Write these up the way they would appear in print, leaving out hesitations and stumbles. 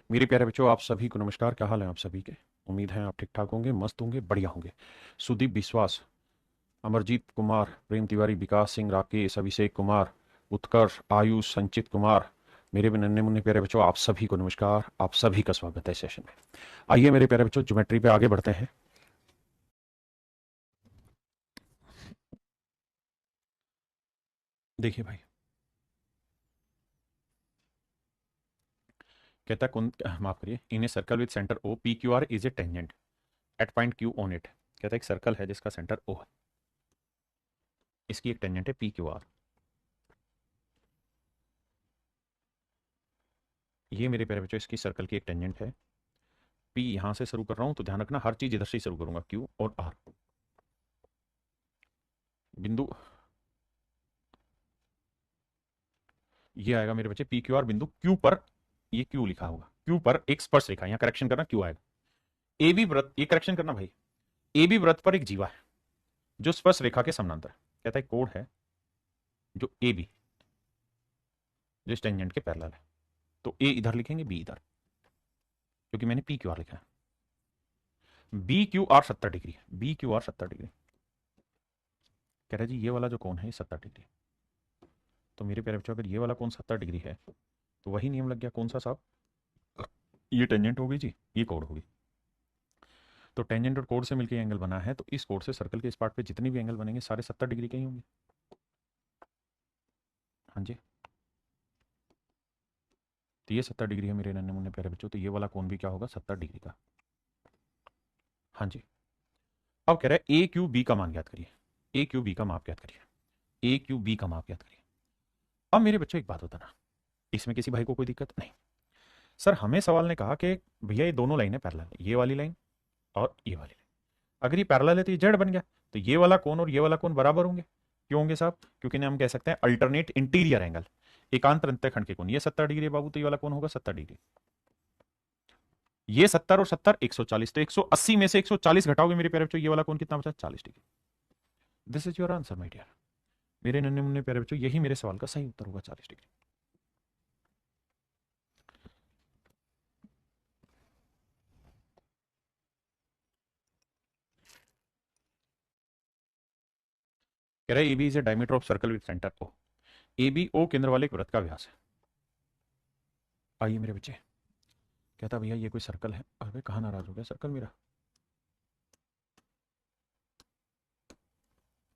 मेरे प्यारे बच्चों, आप सभी को नमस्कार। क्या हाल है आप सभी के? उम्मीद है आप ठीक ठाक होंगे, मस्त होंगे, बढ़िया होंगे। सुदीप विश्वास, अमरजीत कुमार, प्रेम तिवारी, विकास सिंह, राकेश, अभिषेक कुमार, उत्कर्ष, आयुष, संचित कुमार, मेरे भी नन्हे मुन्ने प्यारे बच्चों, आप सभी को नमस्कार। आप सभी का स्वागत है सेशन में। आइए मेरे प्यारे बच्चों, ज्योमेट्री पे आगे बढ़ते हैं। देखिए भाई, कहता है कौन, माफ करिए, in a circle with centre O P Q R is a tangent at point Q on it. कहता है एक सर्कल है जिसका सेंटर ओ है, इसकी एक टेंजेंट है पी क्यू आर। ये मेरे प्यारे बच्चों इसकी सर्कल की एक टेंजेंट है। पी यहां से शुरू कर रहा हूं तो ध्यान रखना, हर चीज इधर से ही शुरू करूंगा, क्यू और आर बिंदु। ये आएगा मेरे बच्चे पी क्यू आर बिंदु क्यू पर। ये क्यू लिखा होगा, क्यू पर एक स्पर्श रेखा, यहां करेक्शन करना, क्यू आएगा। ए बी व्रत, ये करेक्शन करना भाई, ए बी व्रत पर एक जीवा है जो स्पर्श रेखा के समानांतर है। कहता है कोड है जो ए बी, जो इस टेंजेंट के पैरेलल है। तो ए इधर लिखेंगे, बी इधर, क्योंकि मैंने पी क्यू आर लिखा है। बी क्यू आर 70 डिग्री है, बी क्यू आर 70 डिग्री। कह रहा है जी ये वाला जो कोण है ये 70 डिग्री। तो मेरे प्यारे बच्चों, अगर ये वाला कोण 70 डिग्री है तो वही नियम लग गया, कौन सा साहब? ये टेंजेंट हो गई जी, ये कोड होगी। तो टेंजेंट और कोड से मिलकर एंगल बना है, तो इस कोड से सर्कल के इस पार्ट पे जितने भी एंगल बनेंगे सारे 70 डिग्री के ही होंगे। हाँ जी, तो ये 70 डिग्री है मेरे नन्हे मुन्ने प्यारे बच्चों, तो ये वाला कोण भी क्या होगा? 70 डिग्री का। हाँ जी। अब कह रहा है ए क्यू बी का मान ज्ञात करिए, ए क्यू बी का माप ज्ञात करिए, ए क्यू बी का माप ज्ञात करिए। अब मेरे बच्चों एक बात बताना, इसमें किसी भाई को कोई दिक्कत नहीं? सर हमें सवाल ने कहा कि भैया ये दोनों लाइनें पैरेलल है, ये वाली लाइन और ये वाली लाइन, अगर ये पैरेलल है तो ये जेड बन गया, तो ये वाला कोण और ये वाला कोण बराबर होंगे। क्यों होंगे साहब? क्योंकि हम कह सकते हैं अल्टरनेट इंटीरियर एंगल, एकांत अंतःखंड के कोण। ये 70 डिग्री बाबू, तो ये वाला कोण होगा 70 डिग्री। ये 70 और 70 140, तो 180 में से 140 घटाओगे मेरे प्यारे बच्चों, ये वाला कोण कितना बचा? 40 degree. This is your answer my dear. मेरे नन्हे मुन्ने प्यारे बच्चों, यही मेरे सवाल का सही उत्तर होगा, 40 डिग्री। कह रहा है AB is a diameter of circle with centre O. A B O केंद्र वाले एक वृत्त का व्यास है। आइए मेरे बच्चे, कहता भैया ये कोई सर्कल है। अरे कहाँ नाराज हो गया सर्कल मेरा?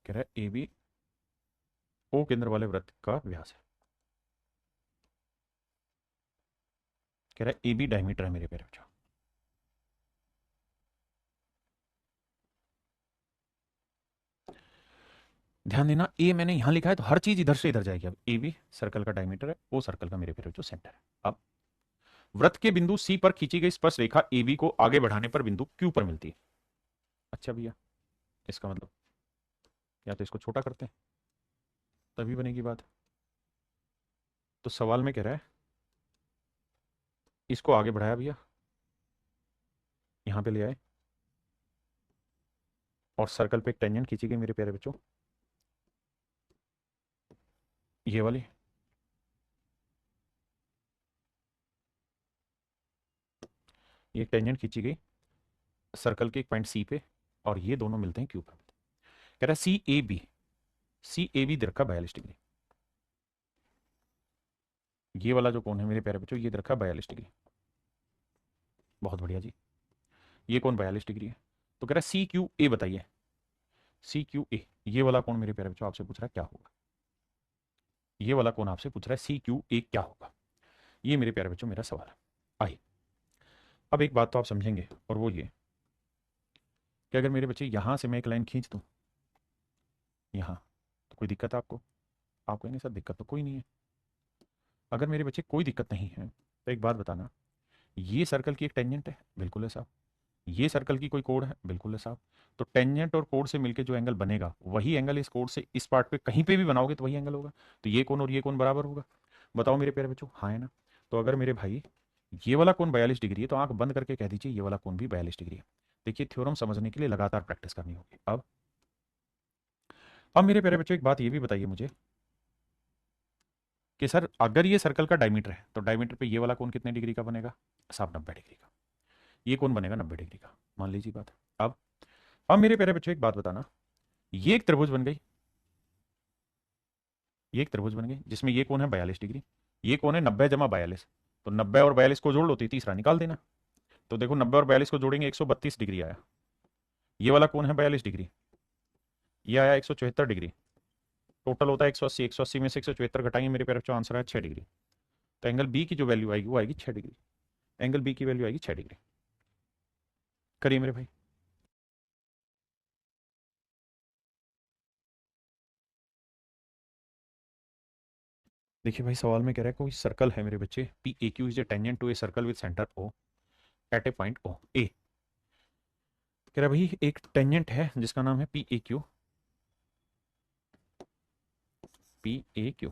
कह रहा है ए बी ओ केंद्र वाले वृत्त का व्यास है। कह रहा है ए बी डायमीटर है मेरे प्यारे बच्चों। ध्यान देना, ए मैंने यहां लिखा है तो हर चीज इधर से इधर जाएगी। अब ए बी सर्कल का डायमीटर है, ओ सर्कल का मेरे प्यारे बच्चों सेंटर है। अब वृत्त के बिंदु सी पर खींची गई स्पर्श रेखा ए बी को आगे बढ़ाने पर बिंदु क्यू पर मिलती है। अच्छा भैया, इसका मतलब या तो इसको छोटा करते हैं तभी बनेगी बात। तो सवाल में कह रहा है इसको आगे बढ़ाया भैया, यहां पे ले आए और सर्कल पे एक टेंजेंट खींची गई मेरे प्यारे बच्चों, ये वाली। ये टेंजेंट खींची गई सर्कल के एक पॉइंट सी पे, और ये दोनों मिलते हैं क्यू पर। कह रहा है सी A B, C A B दीर्घ का 42 डिग्री। ये वाला जो कोण है मेरे प्यारे बच्चों, ये दीर्घ का 42 डिग्री। बहुत बढ़िया जी, ये कोण 42 डिग्री है। तो कह रहा है सी क्यू ए बताइए, सी क्यू ए, ये वाला कोण मेरे प्यारे बच्चों आपसे पूछ रहा है क्या होगा। ये वाला कोण आपसे पूछ रहा है सी क्यू ए क्या होगा। ये मेरे प्यारे बच्चों मेरा सवाल है। आइए, अब एक बात तो आप समझेंगे, और वो ये कि अगर मेरे बच्चे यहां से मैं एक लाइन खींच दूं यहां, तो कोई दिक्कत है आपको? आप कहेंगे सर दिक्कत तो कोई नहीं है। अगर मेरे बच्चे कोई दिक्कत नहीं है तो एक बात बताना, ये सर्कल की एक टेंजेंट है, बिल्कुल है साहब। ये सर्कल की कोई कोड है, बिल्कुल है साहब। तो टेंजेंट और कोड से मिलकर जो एंगल बनेगा वही एंगल इस कोड से इस पार्ट पे कहीं पे भी बनाओगे तो वही एंगल होगा। तो ये कोण और ये कोण बराबर होगा। बताओ मेरे प्यारे बच्चों, हाँ है ना? तो अगर मेरे भाई ये वाला कोण 42 डिग्री है तो आंख बंद करके कह दीजिए ये वाला कोण भी 42 डिग्री है। देखिए थ्योरम समझने के लिए लगातार प्रैक्टिस करनी होगी। अब मेरे प्यारे बच्चों एक बात ये भी बताइए मुझे कि सर अगर ये सर्कल का डायमीटर है तो डायमीटर पे ये वाला कोण कितने डिग्री का बनेगा? साहब 90 डिग्री का। ये कोण बनेगा 90 डिग्री का, मान लीजिए बात। अब मेरे प्यारे बच्चों एक बात बताना, ये एक त्रिभुज बन गई, ये एक त्रिभुज बन गई जिसमें ये कोण है 42 डिग्री, ये कोण है 90 - 42, तो 90 और 42 को जोड़ लो तो तीसरा निकाल देना। तो देखो 90 और 42 को जोड़ेंगे 132 डिग्री आया। ये वाला कोण है 42 डिग्री, ये आया 174 डिग्री, टोटल होता है 180। 180 में से 174 घटाएंगे मेरे प्यारे बच्चों, आंसर है 6 डिग्री। तो एंगल बी की जो वैल्यू आएगी वो आएगी 6 डिग्री। एंगल बी की वैल्यू आएगी 6 डिग्री। करिए मेरे भाई। देखिए भाई सवाल में कह रहा है कोई सर्कल है मेरे बच्चे, P A Q is a tangent to a circle with centre O at a point O A. कह रहा है भाई एक टेंजेंट है जिसका नाम है P A Q, P A Q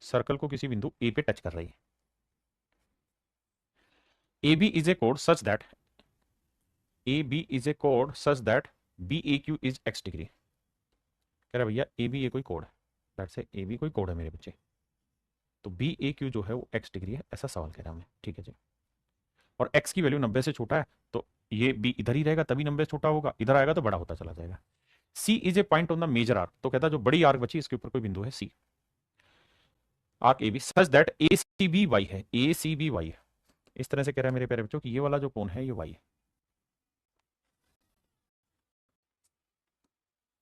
circle को किसी बिंदु ए पे टच कर रही है। ए बी इज ए कोड such that, A B is a कोड such that B A Q is X degree. कह रहा है भैया ए बी ये कोई कोड है, दैट से ए बी कोई कोड है मेरे बच्चे, तो बी ए क्यू जो है वो एक्स डिग्री है, ऐसा सवाल कह रहा हमें। ठीक है जी। और एक्स की वैल्यू 90 से छोटा है तो ये बी इधर ही रहेगा, तभी 90 से छोटा होगा, इधर आएगा तो बड़ा होता चला जाएगा। C is a point on the major arc, तो कहता है जो बड़ी आर्क बची इसके ऊपर कोई बिंदु है C, arc A B such that A C B Y है, ए सी बी वाई है। इस तरह से कह रहा है मेरे प्यारे बच्चों कि ये वाला जो कोण है ये वाई है,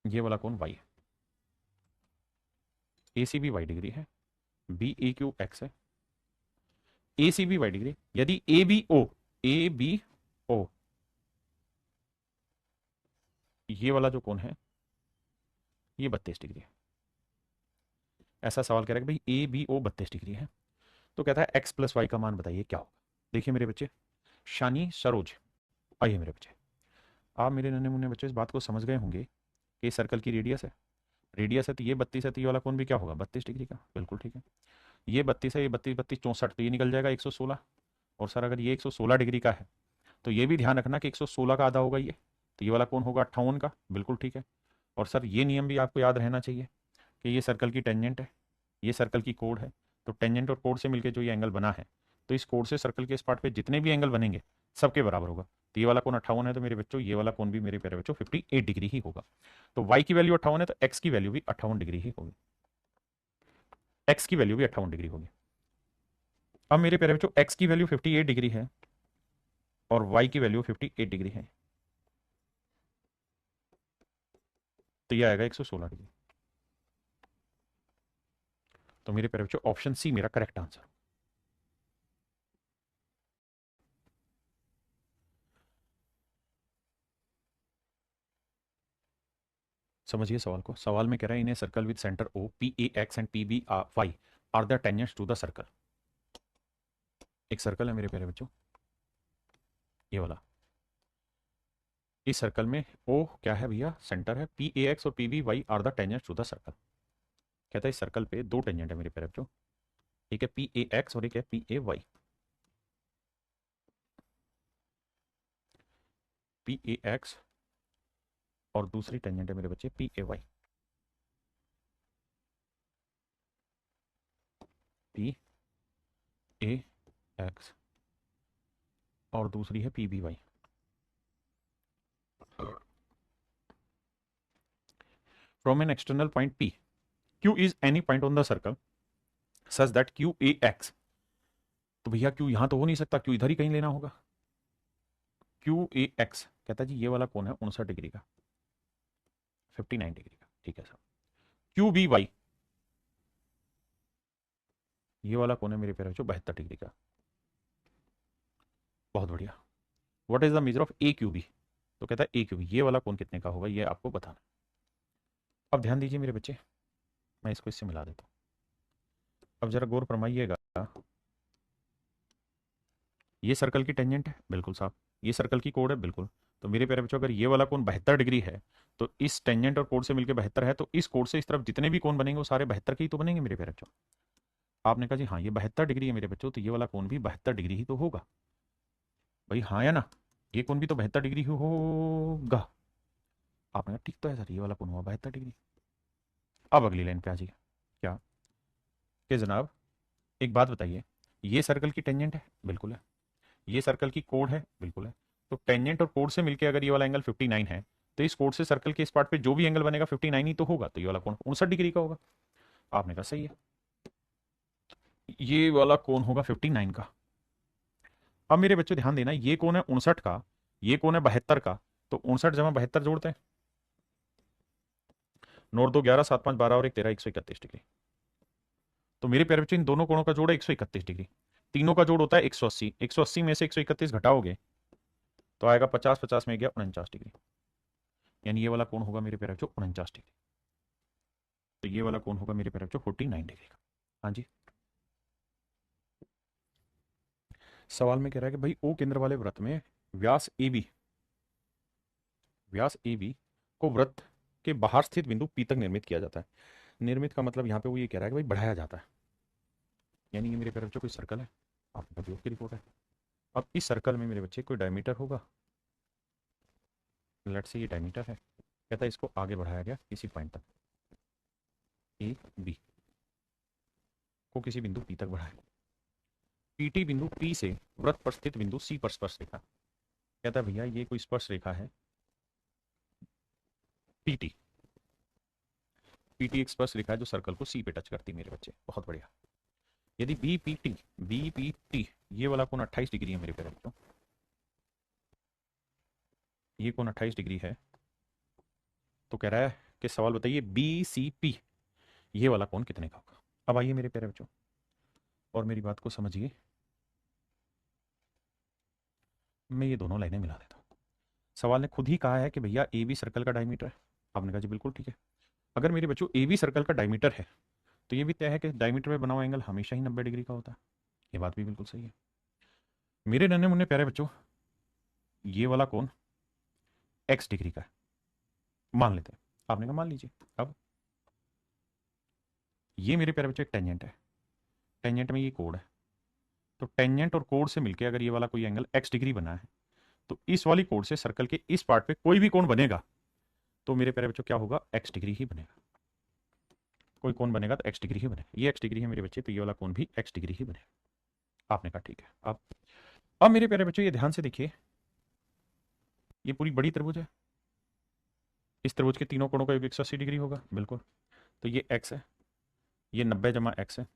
ये वाला कोण वाई है, A C B Y degree है, बी ए क्यू एक्स है, A C B Y degree. यदि A B O, A B ओ ये वाला जो कोण है ये 32 डिग्री है, ऐसा सवाल कह रहा है कि भाई ए बी ओ 32 डिग्री है, तो कहता है एक्स प्लस वाई का मान बताइए क्या होगा। देखिए मेरे बच्चे, शानी सरोज, आइए मेरे बच्चे, आप मेरे नन्हे मुन्ने बच्चे इस बात को समझ गए होंगे कि सर्कल की रेडियस है, रेडियस है तो ये 32 है, तो ये वाला कोण भी क्या होगा 32 डिग्री का, बिल्कुल ठीक है। ये 32 है, ये 32 32 64, तो ये निकल जाएगा 116। और सर अगर ये 116 डिग्री का है तो ये भी ध्यान रखना कि 116 का आधा होगा ये, तो ये वाला कोण होगा 58 का, बिल्कुल ठीक है। और सर ये नियम भी आपको याद रहना चाहिए कि ये सर्कल की टेंजेंट है, ये सर्कल की कोड है, तो टेंजेंट और कोड से मिलकर जो ये एंगल बना है, तो इस कोड से सर्कल के इस पार्ट पे जितने भी एंगल बनेंगे सबके बराबर होगा। तो ये वाला कोण 58 है तो मेरे बच्चों ये वाला कोण भी मेरे प्यारे बच्चों 58 डिग्री ही होगा। तो y की वैल्यू 58 है तो x की वैल्यू भी 58 डिग्री ही होगी, x की वैल्यू भी 58 डिग्री होगी। अब मेरे प्यारे बच्चों x की वैल्यू 58 डिग्री है और y की वैल्यू 58 डिग्री है, तो ये आएगा 116 डिग्री। तो मेरे प्यारे बच्चों ऑप्शन सी मेरा करेक्ट आंसर। समझिए सवाल को, सवाल में कह रहा है in a circle with centre O P A X and P B Y are the tangents to the circle. एक सर्कल है मेरे प्यारे बच्चों ये वाला, इस सर्कल में ओ क्या है भैया सेंटर है, पी ए एक्स और P B Y are the tangents to the circle. कहता है इस सर्कल पे दो टेंजेंट है मेरे प्यारे बच्चों, एक है पी ए एक्स और एक है P A Y. P A X और दूसरी टेंजेंट है मेरे बच्चे P A Y, P A X और दूसरी है P B Y. From an external point P Q is any point on the circle such that Q A X, तो भैया क्यू यहां तो हो नहीं सकता, क्यू इधर ही कहीं लेना होगा। क्यू ए एक्स कहता है जी ये वाला कौन है 59 डिग्री का, 59 डिग्री का, ठीक है सर। क्यू बी वाई ये वाला कौन है मेरे प्यारे बच्चों 72 डिग्री का, बहुत बढ़िया। What is the measure of A Q B, तो कहता है ए क्यू बी ये वाला कौन कितने का होगा ये आपको बताना। अब ध्यान दीजिए मेरे बच्चे, मैं इसको इससे मिला देता हूं, अब जरा गौर फरमाइएगा। ये सर्कल की टेंजेंट है बिल्कुल साहब, ये सर्कल की कोड है बिल्कुल। तो मेरे प्यारे बच्चों अगर ये वाला कोण 72 डिग्री है तो इस टेंजेंट और कोड से मिलकर 72 है, तो इस कोड से इस तरफ जितने भी कोण बनेंगे वो सारे 72 के ही तो बनेंगे मेरे प्यारे बच्चों। आपने कहा जी हाँ ये 72 डिग्री है मेरे बच्चों, तो ये वाला कोण भी 72 डिग्री ही तो होगा भाई, हाँ या ना, ये कोण भी तो 72 डिग्री ही होगा। आपने कहा ठीक तो है सर ये वाला कोण हुआ 72 डिग्री। अब अगली लाइन पे आ जाइए, क्या कि जनाब एक बात बताइए, ये सर्कल की टेंजेंट है, बिल्कुल है। ये सर्कल की कोड है, बिल्कुल है। तो टेंजेंट और कोड से मिलकर अगर ये वाला एंगल 59 है, तो इस कोड से सर्कल के इस पार्ट पे जो भी एंगल बनेगा 59 ही तो होगा, तो ये वाला कोण 59 डिग्री का होगा। आपने कहा सही है, ये वाला कोण होगा 59 का। अब मेरे बच्चों ध्यान देना, ये कोण है 59 का, ये कोण है 72 का। तो 59 जमा 72 जोड़ते हैं, 9 2 11 7 5 12 और 1 13 131 डिग्री। तो मेरे प्यारे बच्चों इन दोनों कोणों का जोड़ है 131 डिग्री। तीनों का जोड़ होता है 180। 180 में से 131 घटाओगे तो आएगा 50, 50 में गया 49 डिग्री। यानी ये वाला कोण होगा मेरे प्यारे बच्चों 49 डिग्री। तो ये वाला कोण होगा मेरे प्यारे बच्चों 49 डिग्री का। हाँ जी। सवाल में कह रहा है कि भाई ओ केंद्र वाले वृत्त में व्यास ए बी को वृत्त के बाहर स्थित बिंदु पी तक निर्मित किया जाता है। निर्मित का मतलब यहाँ पे वो ये कह रहा है कि भाई बढ़ाया जाता है। यानी ये मेरे प्यारे बच्चों कोई सर्कल है, आपके पास की रिपोर्ट है। अब इस सर्कल में मेरे बच्चे कोई डायमीटर होगा, लेट्स से ये डायमीटर है। कहता है इसको आगे बढ़ाया गया किसी पॉइंट तक, ए बी को किसी बिंदु पी तक बढ़ाया। पीटी बिंदु पी से वृत्त पर स्थित बिंदु सी पर स्पर्श रेखा। कहता है भैया ये कोई स्पर्श रेखा है पीटी। पीटी एक स्पर्श रेखा है जो सर्कल को सी पे टच करती है मेरे बच्चे, बहुत बढ़िया। यदि बी पी टी ये वाला कोण 28 डिग्री है मेरे प्यारे बच्चों, ये कोण 28 डिग्री है, तो कह रहा है कि सवाल बताइए बी सी पी ये वाला कोण कितने का होगा। अब आइए मेरे प्यारे बच्चों और मेरी बात को समझिए, मैं ये दोनों लाइनें मिला देता हूँ। सवाल ने खुद ही कहा है कि भैया ए बी सर्कल का डायमीटर है। आपने कहा जी बिल्कुल ठीक है। अगर मेरे बच्चों ए बी सर्कल का डायमीटर है तो ये भी तय है कि डायमीटर में बना हुआ एंगल हमेशा ही 90 डिग्री का होता है। ये बात भी बिल्कुल सही है। मेरे नन्हे मुन्ने प्यारे बच्चों ये वाला कोण x डिग्री का है, मान लेते हैं। आपने कहा मान लीजिए। अब ये मेरे प्यारे बच्चों एक टेंजेंट है, टेंजेंट में ये कोड है। तो टेंजेंट और कोड से मिलकर अगर ये वाला कोई एंगल x डिग्री बना है, तो इस वाली कोड से सर्कल के इस पार्ट पे कोई भी कोण बनेगा तो मेरे प्यारे बच्चों क्या होगा, x डिग्री ही बनेगा। कोई कोण बनेगा तो x डिग्री ही बनेगा। ये x डिग्री है मेरे बच्चे, तो ये वाला कोण भी x डिग्री ही बनेगा। आपने कहा ठीक है। अब मेरे प्यारे बच्चों ये ध्यान से देखिए, ये पूरी बड़ी त्रिभुज है, इस त्रिभुज के तीनों कोणों का योग 180 डिग्री होगा, बिल्कुल। तो ये x है, ये 90 जमा x है,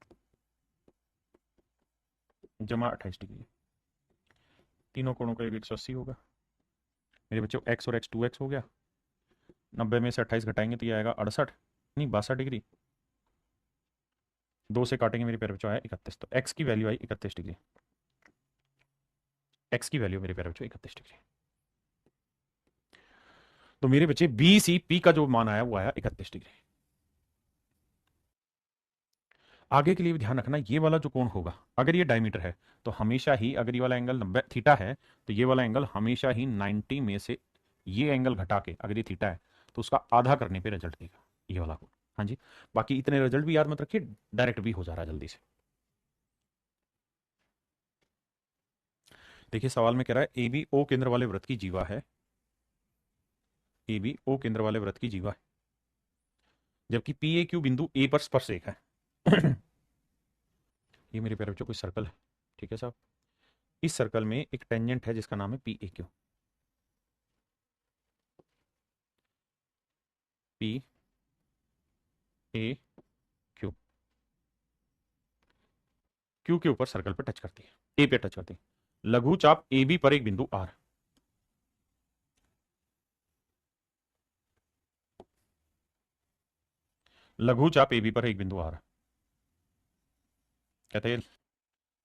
जमा 28 डिग्री। तीनों कोणों का योग 180 होगा मेरे बच्चों। x और x 2x हो गया, 90 में से 28 घटाएंगे तो ये आएगा 68, नहीं 62 डिग्री। 2 से काटेंगे मेरे प्यारे बच्चों आया 31। तो x की वैल्यू आई 31 डिग्री। x की वैल्यू मेरे प्यारे बच्चों 31 डिग्री। तो मेरे बच्चे बी सी पी का जो मान आया वो आया 31 डिग्री। आगे के लिए भी ध्यान रखना, ये वाला जो कोण होगा अगर ये डायमीटर है तो हमेशा ही, अगर ये वाला एंगल 90 थीटा है तो ये वाला एंगल हमेशा ही 90 में से ये एंगल घटा के, अगर ये थीटा है तो उसका आधा करने पे रिजल्ट देगा ये वाला कोण। हाँ जी। बाकी इतने रिजल्ट भी याद मत रखिए, डायरेक्ट भी हो जा रहा है जल्दी से। देखिए सवाल में कह रहा है ए बी ओ केंद्र वाले वृत्त की जीवा है, ए बी ओ केंद्र वाले वृत्त की जीवा है, जबकि पी ए क्यू बिंदु ए पर स्पर्श रेखा है। ये मेरे प्यारे बच्चों कोई सर्कल है, ठीक है साहब। इस सर्कल में एक टेंजेंट है जिसका नाम है P A Q. P A Q, Q के ऊपर सर्कल पर टच करती है, ए पे टच करती है। लघु चाप ए बी पर एक बिंदु आर। लघु चाप ए बी पर एक बिंदु आर, कहते हैं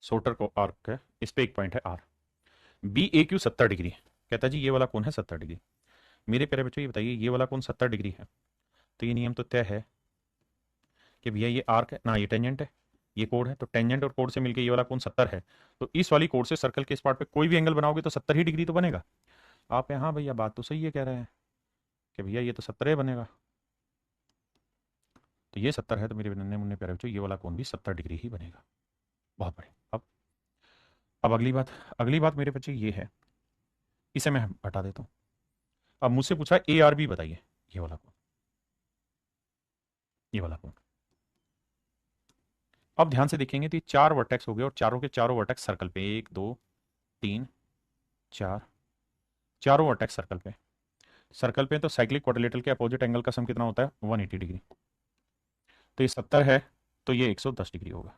सोटर को आर्क है, इस पे एक पॉइंट है R. B A Q 70 degree, कहता है जी ये वाला कौन है 70 डिग्री। मेरे प्यारे बच्चों ये बताइए ये वाला कौन 70 डिग्री है, तो ये नियम तो तय है कि भैया ये आर्क है ना, ये टेंजेंट है, ये कोड है, तो टेंजेंट और कोड से मिलकर ये वाला कोण 70 है। तो इस वाली कोड से सर्कल के इस पार्ट पे कोई भी एंगल बनाओगे तो 70 ही डिग्री तो बनेगा। आप यहाँ भैया बात तो सही है कह रहे हैं कि भैया ये तो 70 बनेगा। तो ये 70 है तो मेरे नन्हे मुन्ने प्यारे बच्चों ये वाला कोण भी 70 डिग्री ही बनेगा। बहुत बढ़िया। अब अगली बात मेरे बच्चे ये है, इसे मैं हटा देता हूँ। अब मुझसे पूछा ए आर बी बताइए, ये वाला कोण अब ध्यान से देखेंगे तो ये 4 वर्टेक्स हो गए और चारों के चारों वर्टेक्स सर्कल पे, 1 2 3 4, चारों वर्टेक्स सर्कल पे। सर्कल पे तो साइक्लिक क्वाड्रिलेटरल के अपोजिट एंगल का सम कितना होता है? 180 डिग्री। तो ये 70 है, तो ये 110 डिग्री होगा।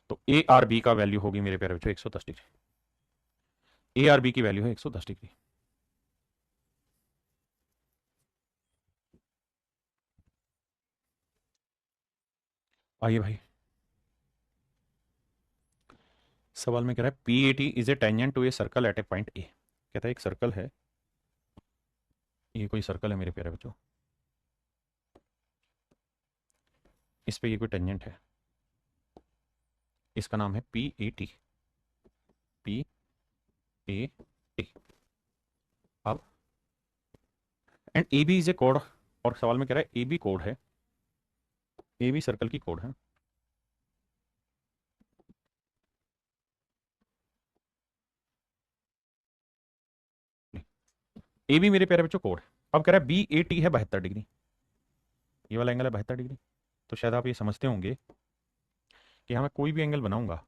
तो ए आर बी का वैल्यू होगी मेरे प्यारे बच्चों 110 डिग्री। ए आर बी की वैल्यू है 110 डिग्री। आइए भाई, सवाल में कह रहा है P A T is a tangent to a circle at a point A. कहता है एक सर्कल है, ये कोई सर्कल है मेरे प्यारे बच्चों, इस पे ये कोई टेंजेंट है, इसका नाम है P A T. P A T. अब and A B is a कोड, और सवाल में कह रहा है ए बी कोड है, ए बी सर्कल की कोड है। ए बी मेरे प्यारे बच्चों कोड है। अब कह रहा है बी ए टी है 72 डिग्री, ये वाला एंगल है 72 डिग्री। तो शायद आप ये समझते होंगे कि हाँ मैं कोई भी एंगल बनाऊंगा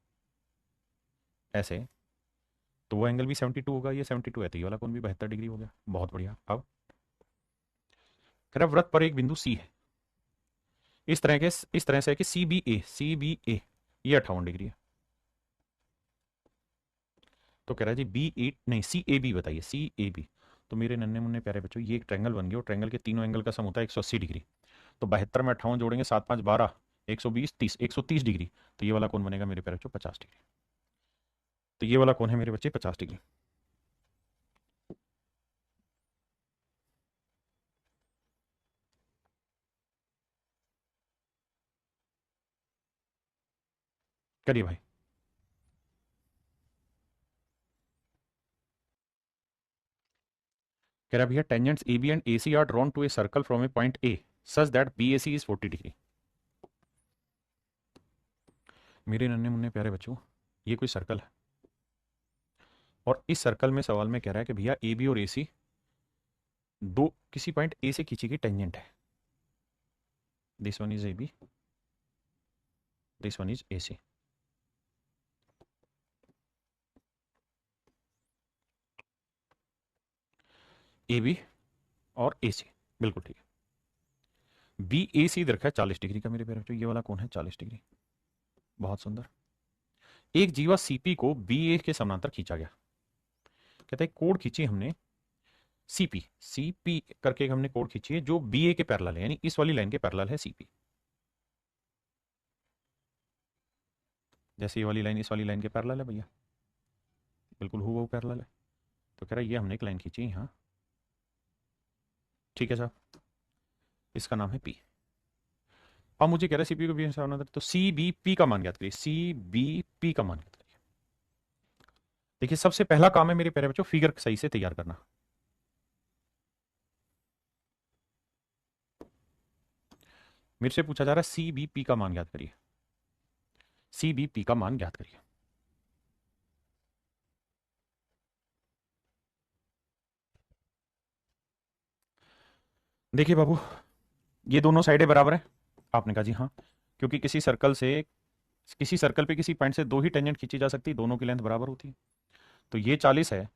ऐसे, तो वो एंगल भी 72 होगा, ये 72 है तो ये वाला कोण भी 72 डिग्री हो गया। बहुत बढ़िया। अब कह रहा है वृत्त पर एक बिंदु सी है, इस तरह से है कि सी बी ए ये 58 डिग्री है। तो कह रहा है जी बी ए नहीं सी ए बी बताइए, सी ए बी। तो मेरे नन्हे मुन्ने प्यारे बच्चों ये एक ट्रायंगल बन गया, और ट्रायंगल के तीनों एंगल का सम होता है 180 डिग्री। तो 72 में 58 जोड़ेंगे, 7 5 12, 120 30, 130 डिग्री। तो ये वाला कौन बनेगा मेरे प्यारे बच्चों? 50 डिग्री। तो ये वाला कौन है मेरे बच्चे? 50 डिग्री। करिए भाई। कह रहा है भैया tangents A B and A C are drawn to a circle from a point A such that B A C is 40 degree. मेरे नन्हे मुन्ने प्यारे बच्चों ये कोई सर्कल है, और इस सर्कल में सवाल में कह रहा है कि भैया ए बी और ए सी दो किसी पॉइंट ए से खींची गई टेंजेंट है। This one is A B, this one is A C. A B और ए सी, बिल्कुल ठीक है। बी ए सी इधर रखा है 40 डिग्री का मेरे प्यारे बच्चों, ये वाला कौन है? 40 डिग्री। बहुत सुंदर। एक जीवा सीपी को बी ए के समानांतर खींचा गया। कहता है कोड खींची हमने सीपी, सीपी करके हमने कोड खींची है जो बी ए के पैरेलल है, यानी इस वाली लाइन के पैरेलल है सीपी। जैसे ये वाली लाइन इस वाली लाइन के पैरेलल है भैया, बिल्कुल हूबहू पैरेलल है। तो कह रहा है ये हमने एक लाइन खींची यहाँ, ठीक है साहब, इसका नाम है पी। अब मुझे कह रहा है सीपी को बी से होना था, तो सी बी पी का मान ज्ञात करिए, सी बी पी का मान ज्ञात करिए। देखिए सबसे पहला काम है मेरे प्यारे बच्चों फिगर सही से तैयार करना। मेरे से पूछा जा रहा है सी बी पी का मान ज्ञात करिए, सी बी पी का मान ज्ञात करिए। देखिए बाबू, ये दोनों साइडें बराबर है। आपने कहा जी हाँ, क्योंकि किसी सर्कल पे किसी पॉइंट से दो ही टेंजेंट खींची जा सकती है, दोनों की लेंथ बराबर होती है। तो ये 40 है,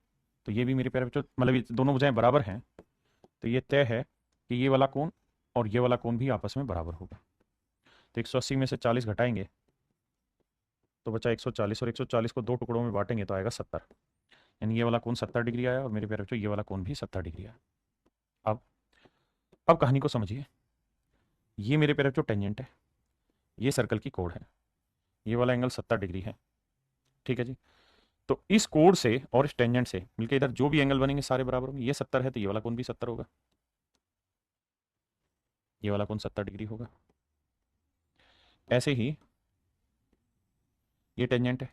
तो ये भी मेरे प्यारे बच्चों मतलब ये दोनों भुजाएं बराबर हैं, तो ये तय है कि ये वाला कोण और ये वाला कोण भी आपस में बराबर होगा। तो 180 में से 40 घटाएंगे तो बचा 140, और 140 को दो टुकड़ों में बांटेंगे तो आएगा 70, यानी ये वाला कोण 70 डिग्री आया, और मेरे प्यारे बच्चों ये वाला कोण भी 70 डिग्री आया। अब अब कहानी को समझिए। ये मेरे प्यारे बच्चों टेंजेंट है, ये सर्कल की कोण है, ये वाला एंगल 70 डिग्री है, ठीक है जी। तो इस कोण से और इस टेंजेंट से मिलकर इधर जो भी एंगल बनेंगे सारे बराबर होंगे। ये 70 है तो ये वाला कोण भी 70 होगा, ये वाला कोण 70 डिग्री होगा। ऐसे ही ये टेंजेंट है,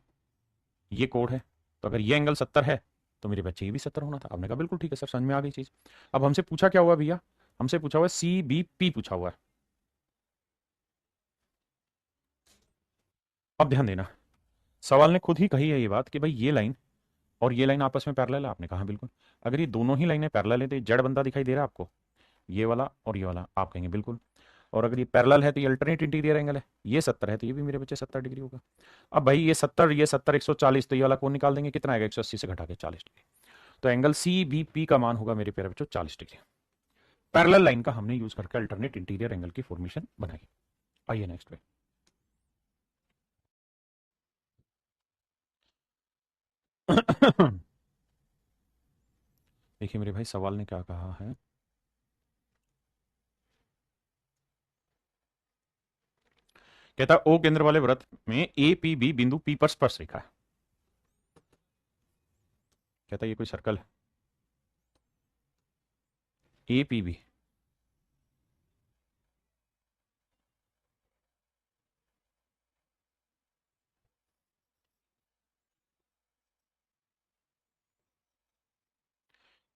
ये कोण है, तो अगर ये एंगल 70 है तो मेरे बच्चे ये भी 70 होना था। आपने कहा बिल्कुल ठीक है सर, समझ में आ गई चीज। अब हमसे पूछा क्या हुआ भैया? हमसे पूछा हुआ सी बी पी पूछा हुआ है। अब ध्यान देना, सवाल ने खुद ही कही है ये बात कि भाई ये लाइन और ये लाइन आपस में पैरेलल है। आपने कहा बिल्कुल। अगर ये दोनों ही लाइनें पैरेलल है तो ये जड़ बंदा दिखाई दे रहा है आपको, ये वाला और ये वाला? आप कहेंगे बिल्कुल। और अगर ये पैरेलल है तो ये अल्टरनेट इंटीरियर एंगल है। ये 70 है तो ये भी मेरे बच्चे 70 डिग्री होगा। अब भाई ये 70 140, तो ये वाला कौन निकाल देंगे, कितना आएगा, 180 से घटा के 40 डिग्री। तो एंगल सी बी पी का मान होगा मेरे प्यारे बच्चों 40 डिग्री। पैरेलल लाइन का हमने यूज करके अल्टरनेट इंटीरियर एंगल की फॉर्मेशन बनाई। आइए नेक्स्ट पे। देखिए मेरे भाई सवाल ने क्या कहा है। कहता ओ केंद्र वाले वृत्त में ए पी बी बिंदु पी पर स्पर्श रेखा है। कहता ये कोई सर्कल है, A P B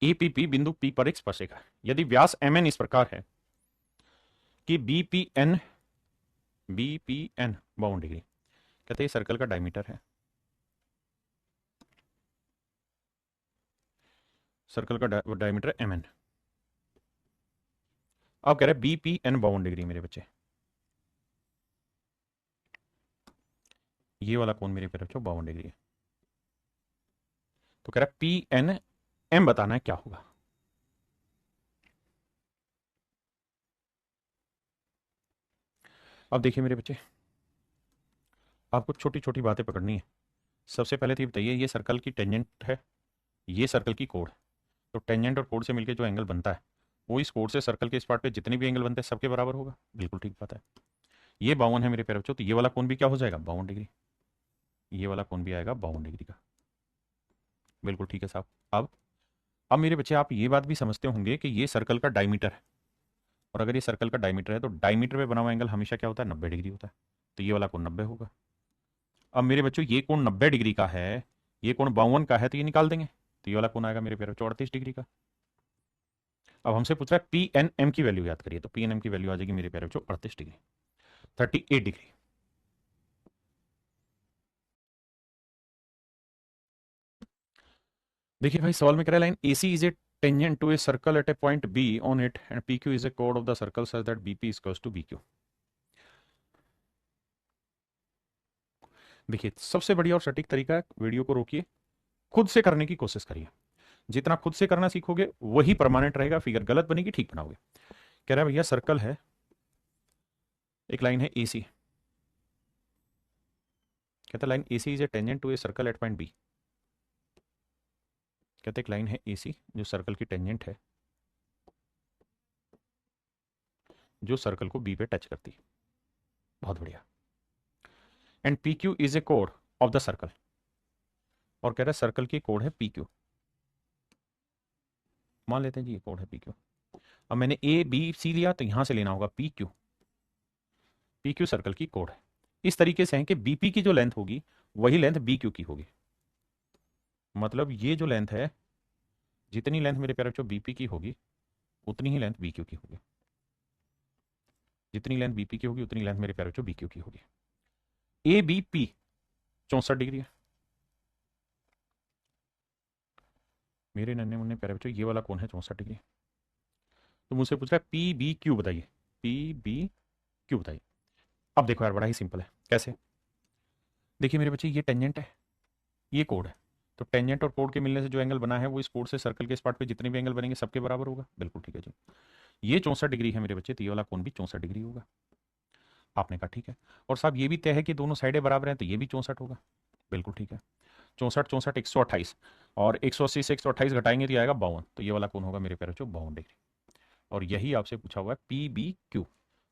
A P P बिंदु पी पर एक स्पर्श रेखा है। यदि व्यास एम एन इस प्रकार है कि बी पी एन 52 डिग्री। कहते हैं सर्कल का डायमीटर है, सर्कल का डायमीटर एम एन। अब कह रहे हैं बी पी एन 52 डिग्री मेरे बच्चे। ये वाला कोण मेरे पे रखो 52 डिग्री है। तो कह रहा है पी एन एम बताना है क्या होगा। अब देखिए मेरे बच्चे, आपको छोटी छोटी बातें पकड़नी है। सबसे पहले तो ये बताइए, ये सर्कल की टेंजेंट है, ये सर्कल की कोण है। तो टेंजेंट और कोण से मिलकर जो एंगल बनता है वो इस कोण से सर्कल के इस पार्ट पे जितने भी एंगल बनते हैं सबके बराबर होगा। बिल्कुल ठीक बात है। ये 52 है मेरे प्यारे बच्चों, तो ये वाला कोण भी क्या हो जाएगा 52 डिग्री। ये वाला कोण भी आएगा 52 डिग्री का। बिल्कुल ठीक है साहब। अब मेरे बच्चे आप ये बात भी समझते होंगे कि ये सर्कल का डायमीटर है, और अगर ये सर्कल का डायमीटर है तो डायमीटर पे बना हुआ एंगल हमेशा क्या होता है 90 डिग्री होता है। तो ये वाला कोण 90 होगा। अब मेरे बच्चों ये कोण 90 डिग्री का है, ये कोण 52 का है, तो ये निकाल देंगे। तो ये वाला कोण आएगा मेरे प्यारे बच्चों 38 डिग्री का। अब हमसे पूछ रहा है पी एन एम की वैल्यू याद करिए, तो पी एन एम की वैल्यू आ जाएगी मेरे प्यारे बच्चों 38 डिग्री, 38 डिग्री। देखिए भाई सवाल में कह रहा है line AC is a tangent to a circle at a point B on it and PQ is a कोड of the circle such that BP is equals to BQ। देखिए सबसे बढ़िया और सटीक तरीका है, वीडियो को रोकिए, खुद से करने की कोशिश करिए। जितना खुद से करना सीखोगे वही परमानेंट रहेगा, फिगर गलत बनेगी ठीक बनाओगे। कह रहा है भैया सर्कल है, एक लाइन है AC। कहता है line AC is a tangent to a circle at point B। कहते एक लाइन है AC जो सर्कल की टेंजेंट है, जो सर्कल को B पे टच करती है। बहुत बढ़िया। एंड PQ इज ए कोड ऑफ द सर्कल, और कह रहा है सर्कल की कोड है PQ। मान लेते हैं जी ये कोड है PQ। अब मैंने ABC लिया तो यहां से लेना होगा PQ। PQ सर्कल की कोड है। इस तरीके से है कि BP की जो लेंथ होगी वही लेंथ BQ की होगी। मतलब ये जो लेंथ है, जितनी लेंथ मेरे प्यारे बच्चों BP की होगी उतनी ही लेंथ BQ की होगी। जितनी लेंथ BP की होगी उतनी लेंथ मेरे प्यारे बच्चों BQ की होगी। ABP 64 डिग्री है। मेरे नन्हे मुन्ने प्यारे बच्चों ये वाला कौन है 64 डिग्री। तो मुझसे पूछ रहा है PBQ बताइए, PBQ बताइए। अब देखो यार बड़ा ही सिंपल है। कैसे, देखिए मेरे बच्चे ये टेंजेंट है, ये कोड है, तो टेंजेंट और कोड के मिलने से जो एंगल बना है वो इस कोड से सर्कल के इस पार्ट पे जितने भी एंगल बनेंगे सबके बराबर होगा। बिल्कुल ठीक है जी। ये 64 डिग्री है मेरे बच्चे, तो ये वाला कोण भी 64 डिग्री होगा। आपने कहा ठीक है, और साहब ये भी तय है कि दोनों साइडें बराबर हैं तो ये भी 64 होगा। बिल्कुल ठीक है। 64 64 128, और 180 से 128 घटाएंगे तो ये आएगा 52। तो ये वाला कोण होगा मेरे प्यारे बच्चों 52 डिग्री, और यही आपसे पूछा हुआ है PBQ।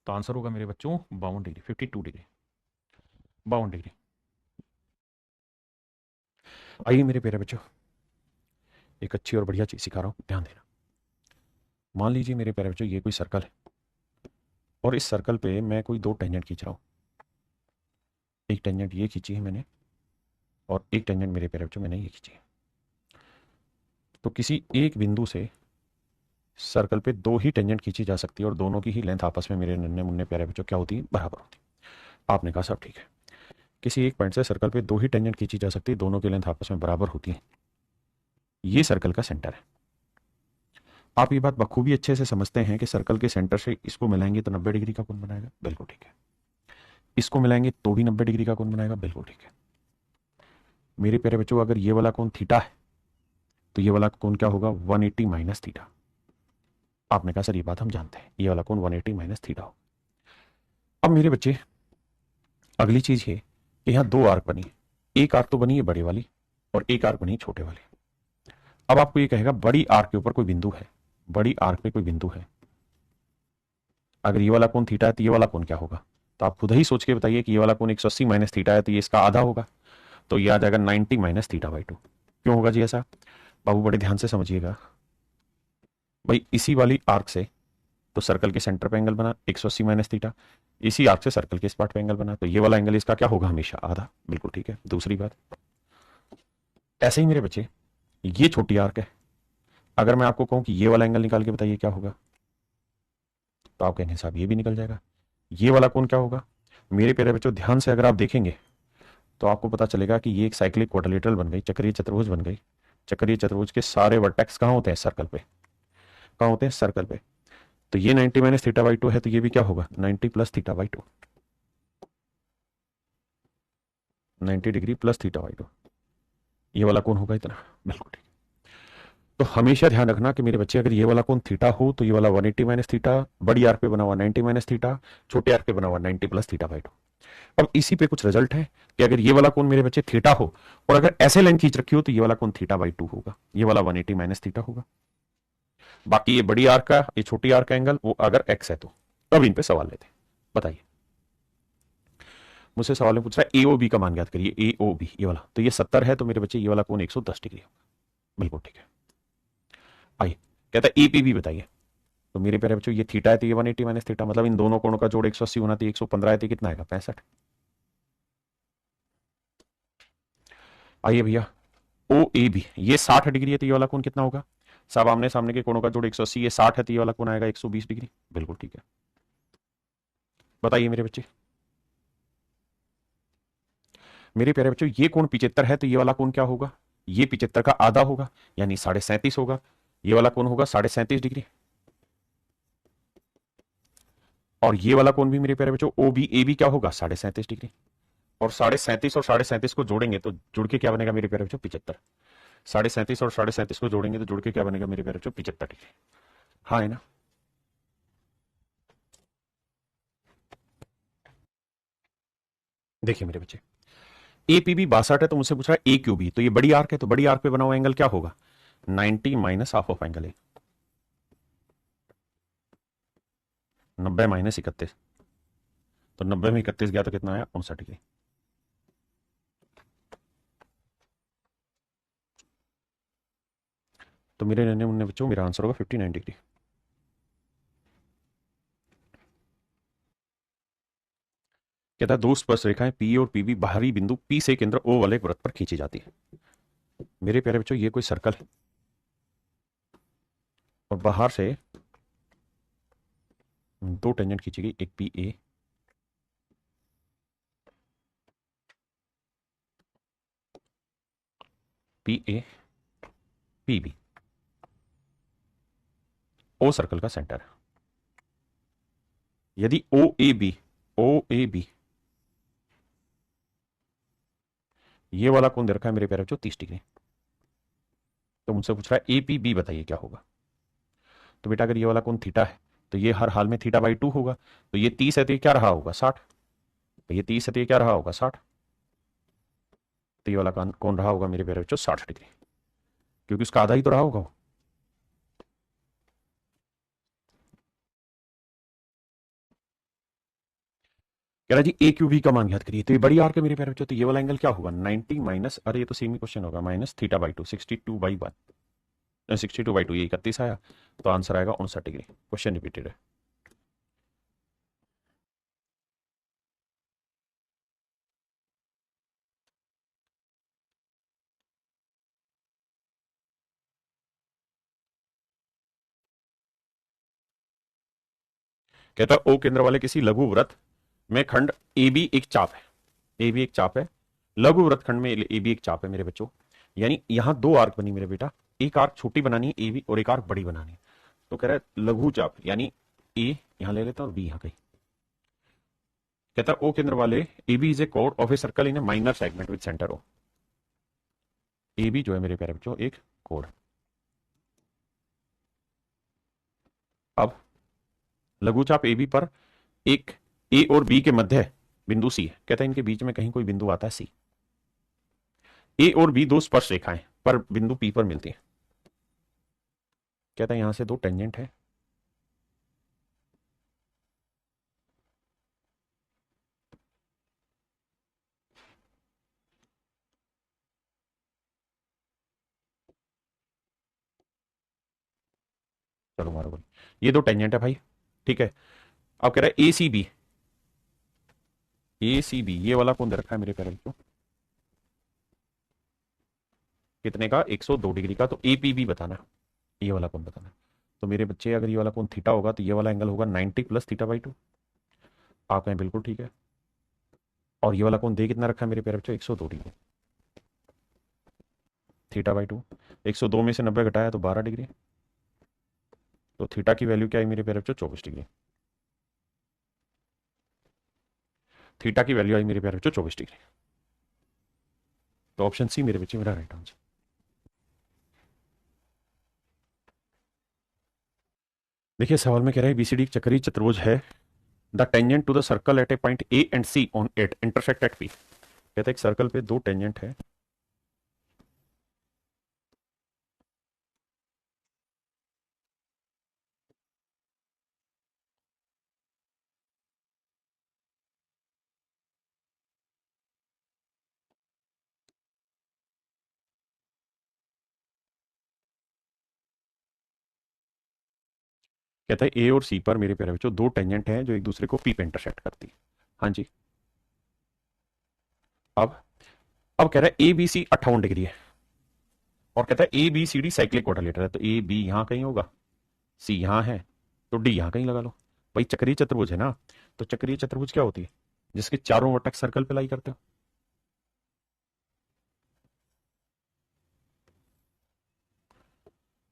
तो आंसर होगा मेरे बच्चों 52 डिग्री, 52 डिग्री, 52 डिग्री। आइए मेरे प्यारे बच्चों, एक अच्छी और बढ़िया चीज सिखा रहा हूं, ध्यान देना। मान लीजिए मेरे प्यारे बच्चों ये कोई सर्कल है, और इस सर्कल पे मैं कोई दो टेंजेंट खींच रहा हूं। एक टेंजेंट ये खींची है मैंने, और एक टेंजेंट मेरे प्यारे बच्चों मैंने ये खींची है। तो किसी एक बिंदु से सर्कल पे दो ही टेंजेंट खींची जा सकती है, और दोनों की ही लेंथ आपस में मेरे नन्हे मुन्ने प्यारे बच्चों क्या होती है, बराबर होती है। आपने कहा सब ठीक है। किसी एक पॉइंट से सर्कल पे दो ही टेंजेंट खींची जा सकती है, दोनों की लेंथ आपस में बराबर होती है। ये सर्कल का सेंटर है। आप ये बात बखूबी अच्छे से समझते हैं कि सर्कल के सेंटर से इसको मिलाएंगे तो 90 डिग्री का कोण बनाएगा, बिल्कुल ठीक है। इसको मिलाएंगे तो भी 90 डिग्री का कोण बनाएगा, बिल्कुल ठीक है। मेरे प्यारे बच्चों, अगर ये वाला कोण थीटा है तो ये वाला कोण क्या होगा, 180 माइनस थीटा। आपने कहा सर ये बात हम जानते हैं, ये वाला कोण 180 माइनस थीटा हो। अब मेरे बच्चे अगली चीज है कि यहां दो आर्क बनी, एक आर्क तो बनी है बड़े वाली और एक आर्क बनी छोटे वाली। अब आपको ये कहेगा बड़ी आर्क के ऊपर कोई बिंदु है, बड़ी आर्क पे कोई बिंदु है, अगर ये वाला कोण थीटा है तो ये वाला कोण क्या होगा। तो आप खुद ही सोच के बताइए कि ये वाला कोण 180 माइनस थीटा है तो ये इसका आधा होगा, तो ये आ जाएगा 90 माइनस थीटा बाई 2। क्यों होगा जी ऐसा, बाबू बड़े ध्यान से समझिएगा। भाई इसी वाली आर्क से तो सर्कल के सेंटर पे एंगल बना 180 माइनस थीटा, इसी आर्क से सर्कल के इस पार्ट पे एंगल बना, तो ये वाला एंगल इसका क्या होगा, हमेशा आधा, बिल्कुल ठीक है। दूसरी बात, ऐसे ही मेरे बच्चे ये छोटी आर्क है, अगर मैं आपको कहूं कि ये वाला एंगल निकाल के बताइए क्या होगा, तो आप कहेंगे साहब ये भी निकल जाएगा। ये वाला कोण क्या होगा, मेरे प्यारे बच्चों ध्यान से अगर आप देखेंगे तो आपको पता चलेगा कि ये एक साइक्लिक क्वाड्रिलेटरल बन गई, चक्रीय चतुर्भुज बन गई। चक्रीय चतुर्भुज के सारे वर्टेक्स कहां होते हैं, सर्कल पे। कहां होते हैं, सर्कल पे। तो ये 90 माइनस थीटा बाई 2 है, तो ये भी क्या होगा, 90 plus theta by 2, 90 degree plus theta by 2। ये वाला कोण होगा इतना, बिल्कुल ठीक। तो हमेशा ध्यान रखना कि मेरे बच्चे अगर ये वाला कोण थीटा हो तो ये वाला 180 माइनस थीटा, बड़ी आर्क पे बना हुआ 90 माइनस थीटा, छोटे आर्क पे बना हुआ 90 प्लस थीटा बाई 2। अब इसी पे कुछ रिजल्ट है कि अगर ये वाला कोण मेरे बच्चे थीटा हो और अगर ऐसे लाइन खींच रखी हो तो ये वाला कोण थीटा बाई 2 होगा, ये वाला 180 माइनस थीटा होगा। बाकी ये बड़ी आर्क का ये छोटी आर्क का एंगल वो अगर एक्स है तो। अब इन पे सवाल लेते हैं, बताइए। मुझसे सवाल में पूछ रहा है एओबी का मान ज्ञात करिए, एओबी ये वाला, तो ये 70 है तो मेरे बच्चे ये वाला कोण 110 डिग्री होगा, बिल्कुल ठीक है। आइए, कहता है एपीबी बताइए, तो मेरे प्यारे बच्चों ये थीटा है तो ये 180 माइनस थीटा, मतलब इन दोनों कोणों का जोड़ 180 होना तो 115 है तो कितना आएगा, 65। आइए भैया ओ ए बी, ये 60 डिग्री है तो ये वाला कोण कितना होगा, सब आमने सामने के कोणों का जोड़ 180, ये 60 है तो ये वाला कोण आएगा 120 डिग्री, बिल्कुल ठीक है। बताइए मेरे बच्चे, मेरे प्यारे बच्चों ये कोण 75 है तो ये वाला कोण क्या होगा, ये 75 का आधा होगा यानी 37.5 होगा, ये वाला कोण होगा 37.5 डिग्री। और ये वाला कोण भी मेरे प्यारे बच्चों ओ बी ए बी क्या होगा, 37.5 डिग्री। और 37.5 और 37.5 को जोड़ेंगे तो जुड़ के क्या बनेगा मेरे प्यारे बच्चों, 75। 37.5 और 37.5 को जोड़ेंगे तो जुड़ के क्या बनेगा मेरे प्यारे बच्चों, 75 डिग्री। हाँ है ना। देखिए मेरे बच्चे एपीबी 62 है तो मुझसे पूछ रहा है ए क्यू बी, तो ये बड़ी आर्क है तो बड़ी आर्क पे बना हुआ एंगल क्या होगा, 90 माइनस हाफ ऑफ एंगल है, 90 माइनस 31, तो 90 में 31 गया तो कितना आया, 59 डिग्री। तो मेरे नन्हे मुन्ने बच्चों मेरा आंसर होगा 59 डिग्री। कहता है दो स्पर्श रेखाएं पी और पीबी बाहरी बिंदु पी से केंद्र ओ वाले वृत्त पर खींची जाती है। मेरे प्यारे बच्चों ये कोई सर्कल है और बाहर से दो टेंजेंट खींची गई, एक P A P A P B, O circle का सेंटर है। यदि ओ ए बी ये वाला कोण दे रखा है मेरे प्यारे बच्चों 30 डिग्री, तो मुझसे पूछ रहा है एपीबी बताइए क्या होगा। तो बेटा अगर ये वाला कोण थीटा है तो ये हर हाल में थीटा बाई 2 होगा, तो ये 30 है तो ये क्या रहा होगा 60, तो ये 30 है तो ये क्या रहा होगा 60, तो ये वाला कोण रहा होगा मेरे प्यारे बच्चों 60 डिग्री, क्योंकि उसका आधा ही तो रहा होगा वो। कह रहा जी ए क्यू बी का मान ज्ञात करिए, तो ये बड़ी आर के मेरे प्यारे बच्चों, तो ये वाला एंगल क्या होगा 90 माइनस, अरे ये तो सेम ही क्वेश्चन होगा, माइनस थीटा बाई 2, 62/1, 62/2, ये 31 आया तो आंसर आएगा 59 डिग्री। क्वेश्चन रिपीटेड है। कहता है ओ केंद्र वाले किसी लघु वृत्त में खंड ए बी एक चाप है, ए बी एक चाप है, लघु वृत्त खंड में ए बी एक चाप है मेरे बच्चों, यानी यहां दो आर्क बनी मेरे बेटा, एक आर्क छोटी बनानी है ए बी और एक आर्क बड़ी बनानी है। तो कह रहा है लघु चाप यानी ए यहां ले लेता हूं और बी यहां कहीं। कहता है ओ केंद्र वाले ए बी इज ए कोड of a circle in a minor segment with centre O. A B जो है मेरे प्यारे बच्चों एक कोड। अब लघुचाप ए बी पर एक ए और बी के मध्य बिंदु सी है। कहता है इनके बीच में कहीं कोई बिंदु आता है सी। ए और बी दो स्पर्श रेखाएं पर बिंदु पी पर मिलती है। कहता है यहां से दो टेंजेंट है। चलो मारो बोल। ये दो टेंजेंट है भाई, ठीक है। अब कह रहा है A C B. A C B ये वाला कौन दे रखा है मेरे प्यारे बच्चों, कितने का 102 डिग्री का। तो ए पी बी बताना, ये वाला कौन बताना। तो मेरे बच्चे अगर ये वाला कौन थीटा होगा तो ये वाला एंगल होगा 90 प्लस थीटा बाई 2। आप कहें बिल्कुल ठीक है। और ये वाला कौन दे कितना रखा है मेरे प्यारे बच्चों 102 डिग्री थीटा बाई 2। 102 में से 90 घटाया तो 12 डिग्री। तो थीटा की वैल्यू क्या है मेरे प्यारे बच्चों 24 डिग्री। थीटा की वैल्यू आई मेरे प्यारे बच्चों 24 डिग्री। तो ऑप्शन सी मेरे बच्चे मेरा राइट आंसर। देखिए सवाल में कह रहा है बीसीडी चक्रीय चतुर्भुज है। The tangent to the circle at a point A and C on it intersect at P. कहते हैं एक सर्कल पे दो टेंजेंट है। कहता है ए और सी पर मेरे प्यारे बच्चों दो टेंजेंट हैं जो एक दूसरे को पी पे इंटरसेक्ट करती है। हाँ जी। अब अब कह रहा है ए बी सी 58 डिग्री है और कहता है A B C D cyclic quadrilateral है। तो ए बी यहां कहीं होगा, सी यहां है, तो डी यहां कहीं लगा लो। भाई चक्रीय चतुर्भुज है ना, तो चक्रीय चतुर्भुज क्या होती है, जिसके चारों वर्टेक्स सर्कल पे लाई करते हो।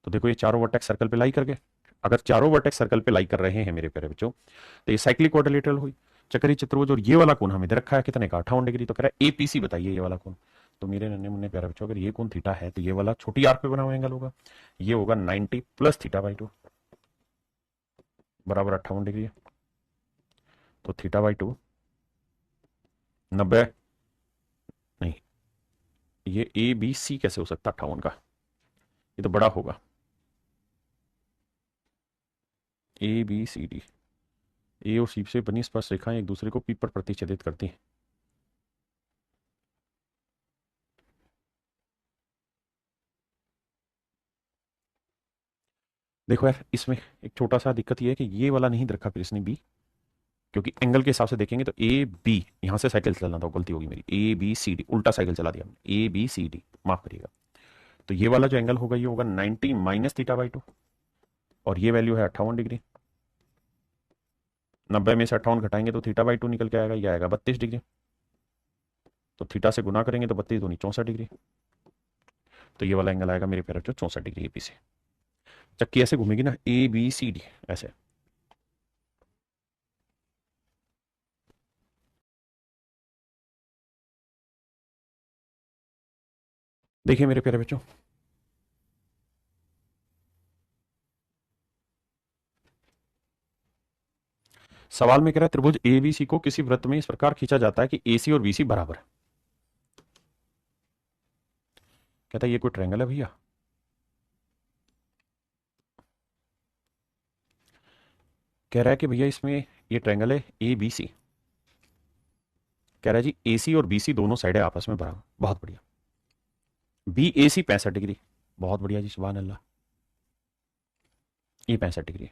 तो देखो ये चारों वर्टेक्स सर्कल पे लाई करके, अगर चारों वर्टेक्स सर्कल पे लाई कर रहे हैं मेरे प्यारे बच्चों तो ये साइक्लिक क्वाड्रिलेटरल हुई चक्रीय चतुर्भुज। और ये वाला कोण हमें दे रखा है कितने का 58 डिग्री। तो कह रहा है एपीसी बताइए ये वाला कोण। तो मेरे नन्हे मुन्ने प्यारे बच्चों अगर ये कोण थीटा है तो ये वाला छोटी आर पे बना हुआ एंगल होगा, ये होगा 90 प्लस थीटा बाई 2 बराबर 58 डिग्री। तो थीटा बाई 2 90 नहीं, ये ए बी सी कैसे हो सकता 58 का, ये तो बड़ा होगा। ए बी सी डी, ए और सी से बनी स्पर्श रेखाएं एक दूसरे को पी पर प्रतिच्छेदित करती हैं। देखो यार इसमें एक छोटा सा दिक्कत ये है कि ये वाला नहीं दे रखा फिर इसने बी, क्योंकि एंगल के हिसाब से देखेंगे तो ए बी यहां से साइकिल चलाना था, गलती होगी मेरी। ए बी सी डी उल्टा साइकिल चला दिया हमने, ए बी सी डी माफ करिएगा। तो ये वाला जो एंगल होगा ये होगा 90 माइनस थीटा बाई 2 और ये वैल्यू है 58 डिग्री। 90 में से 58 घटाएंगे तो थीटा बाई 2 निकल के आएगा, ये आएगा 32 डिग्री। तो थीटा से गुना करेंगे तो 32 दूनी 64 डिग्री। तो ये वाला एंगल आएगा मेरे प्यारे बच्चों 64 डिग्री एपी से। चक्की ऐसे घूमेगी ना ए बी सी डी ऐसे। देखिए मेरे प्यारे बच्चों सवाल में कह रहा है त्रिभुज एबीसी को किसी वृत्त में इस प्रकार खींचा जाता है कि एसी और बीसी बराबर है। कहता है ये कोई ट्रायंगल है भैया। कह रहा है कि भैया इसमें ये ट्रायंगल है ए बी सी। कह रहा है जी एसी और बीसी दोनों साइड है आपस में बराबर, बहुत बढ़िया। बी ए सी 65 डिग्री, बहुत बढ़िया जी सुभान अल्लाह, ये 65 डिग्री।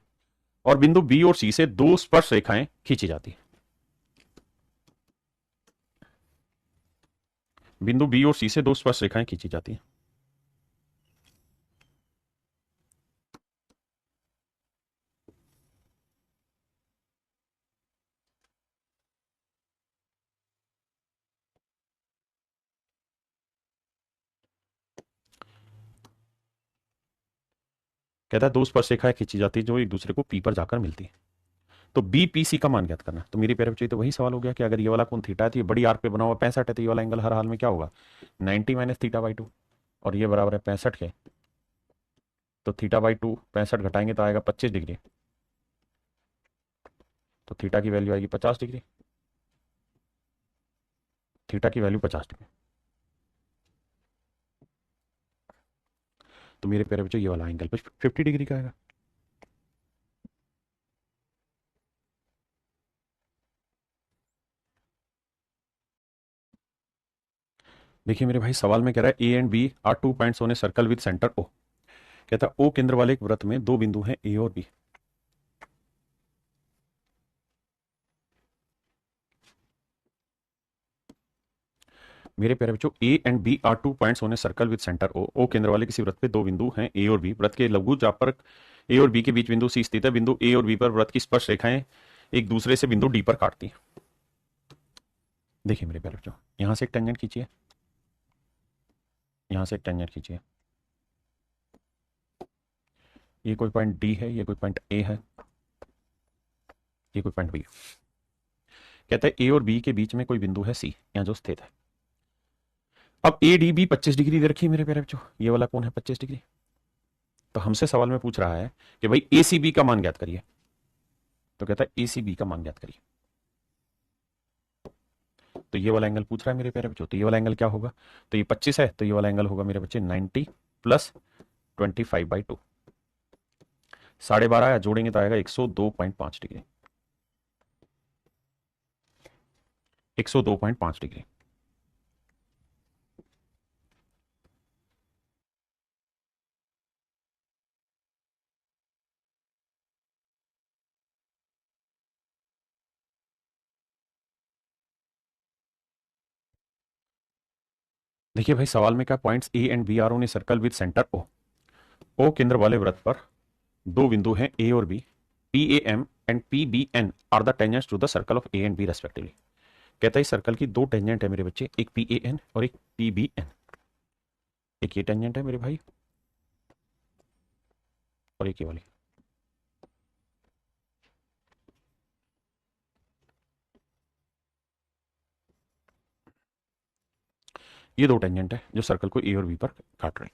और बिंदु बी और सी से दो स्पर्श रेखाएं खींची जाती है। बिंदु बी और सी से दो स्पर्श रेखाएं खींची जाती हैं। कहता है दो स्पर्शरेखाएं खींची जाती है जो एक दूसरे को पी पर जाकर मिलती है, तो बी पी सी का मान ज्ञात करना। तो मेरे प्यारे बच्चों तो वही सवाल हो गया कि अगर ये वाला कोण थीटा है तो ये बड़ी आर्क पे बना हुआ 65 है, तो ये वाला एंगल हर हाल में क्या होगा 90 माइनस थीटा बाई 2, और ये बराबर है 65 के, तो थीटा बाई 2 65 घटाएंगे तो आएगा 25 डिग्री, तो थीटा की वैल्यू आएगी 50 डिग्री, थीटा की वैल्यू 50 डिग्री। तो मेरे प्यारे बच्चों ये वाला एंगल 50 डिग्री का आएगा। देखिए मेरे भाई सवाल में कह रहा है A and B are 2 points on a circle with centre O. कहता है ओ केंद्र वाले एक वृत्त में दो बिंदु हैं ए और बी। मेरे प्यारे बच्चों A and B are 2 points on a circle with centre O केंद्र वाले किसी वृत्त पे दो बिंदु हैं ए और बी। वृत्त के लघु चाप पर ए और बी के बीच बिंदु सी स्थित है। बिंदु ए और बी पर वृत्त की स्पर्श रेखाएं एक दूसरे से बिंदु डी पर काटती हैं। देखिए मेरे प्यारे बच्चों यहां से एक टेंजेंट खींचिए, यहां से एक टेंजेंट खींचिए, ये कोई पॉइंट डी है, ये कोई पॉइंट ए है, ये कोई पॉइंट बी। कहता है ए और बी के बीच में कोई बिंदु है सी यहाँ जो स्थित है। अब ए डी बी 25 डिग्री दे रखी है मेरे प्यारे बच्चों, ये वाला कौन है 25 डिग्री। तो हमसे सवाल में पूछ रहा है कि भाई ए सी बी का मान ज्ञात करिए। तो कहता है ए सी बी का मान ज्ञात करिए। तो ये वाला एंगल पूछ रहा है मेरे प्यारे बच्चों, तो ये वाला एंगल क्या होगा, तो ये 25 है, तो ये वाला एंगल होगा मेरे बच्चे 90 प्लस 25/2, 12.5 जोड़ेंगे तो आएगा 102.5 डिग्री, 102.5 डिग्री। देखिए भाई सवाल में क्या points A and B are on a circle with centre O. O केंद्र वाले वृत्त पर दो बिंदु हैं ए और B, P A M and P B N are the tangents to the circle of A and B respectively. कहता है इस सर्कल की दो टेंजेंट है मेरे बच्चे, एक पी ए एन और एक पी बी एन। एक ये टेंजेंट है मेरे भाई और एक ये वाली। ये दो टेंजेंट है जो सर्कल को ए और बी पर काट रही।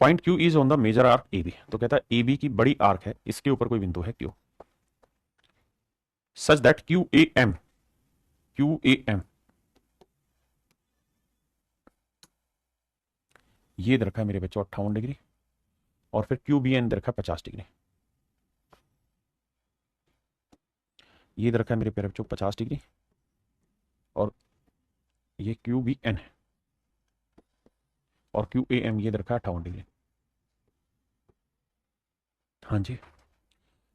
Point Q is on the major arc A B. तो कहता है ए बी की बड़ी आर्क है, इसके ऊपर कोई बिंदु है Q, such that Q A M, Q A M ये दे रखा है मेरे बच्चों 58 डिग्री, और फिर क्यू बी एन दे रखा है 50 डिग्री। ये दे रखा है मेरे प्यारे बच्चों 50 डिग्री, और ये क्यू बी एन है, और क्यू ए एम ये दे रखा है 58 डिग्री। हाँ जी।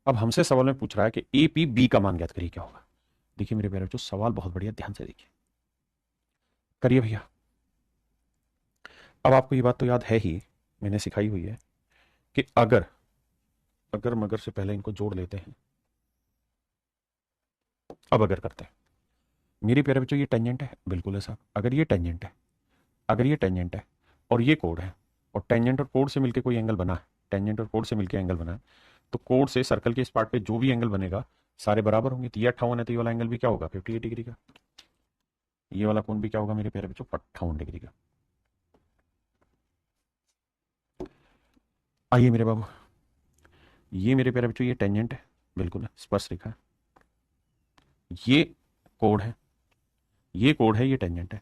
अब हमसे सवाल में पूछ रहा है कि ए पी बी का मान ज्ञात करिए, क्या होगा। देखिए मेरे प्यारे बच्चों सवाल बहुत बढ़िया, ध्यान से देखिए, करिए भैया। अब आपको ये बात तो याद है ही, मैंने सिखाई हुई है कि अगर अगर मगर से पहले इनको जोड़ लेते हैं। अब अगर करते हैं मेरे प्यारे बच्चों, ये टेंजेंट है बिल्कुल है साहब। अगर ये टेंजेंट है, अगर ये टेंजेंट है और ये कोड है, और टेंजेंट और कोड से मिलकर कोई एंगल बना है, टेंजेंट और कोड से मिलकर एंगल बना है, तो कोड से सर्कल के इस पार्ट पे जो भी एंगल बनेगा सारे बराबर होंगे। तो ये 58 है, तो ये वाला एंगल भी क्या होगा 58 डिग्री का। ये वाला कोण भी क्या होगा मेरे प्यारे बच्चों 58 डिग्री का। आइए मेरे बाबू, ये मेरे प्यारे बच्चों ये टेंजेंट है बिल्कुल है, स्पर्श रेखा है, ये कोड है, ये कोड है, ये टेंजेंट है।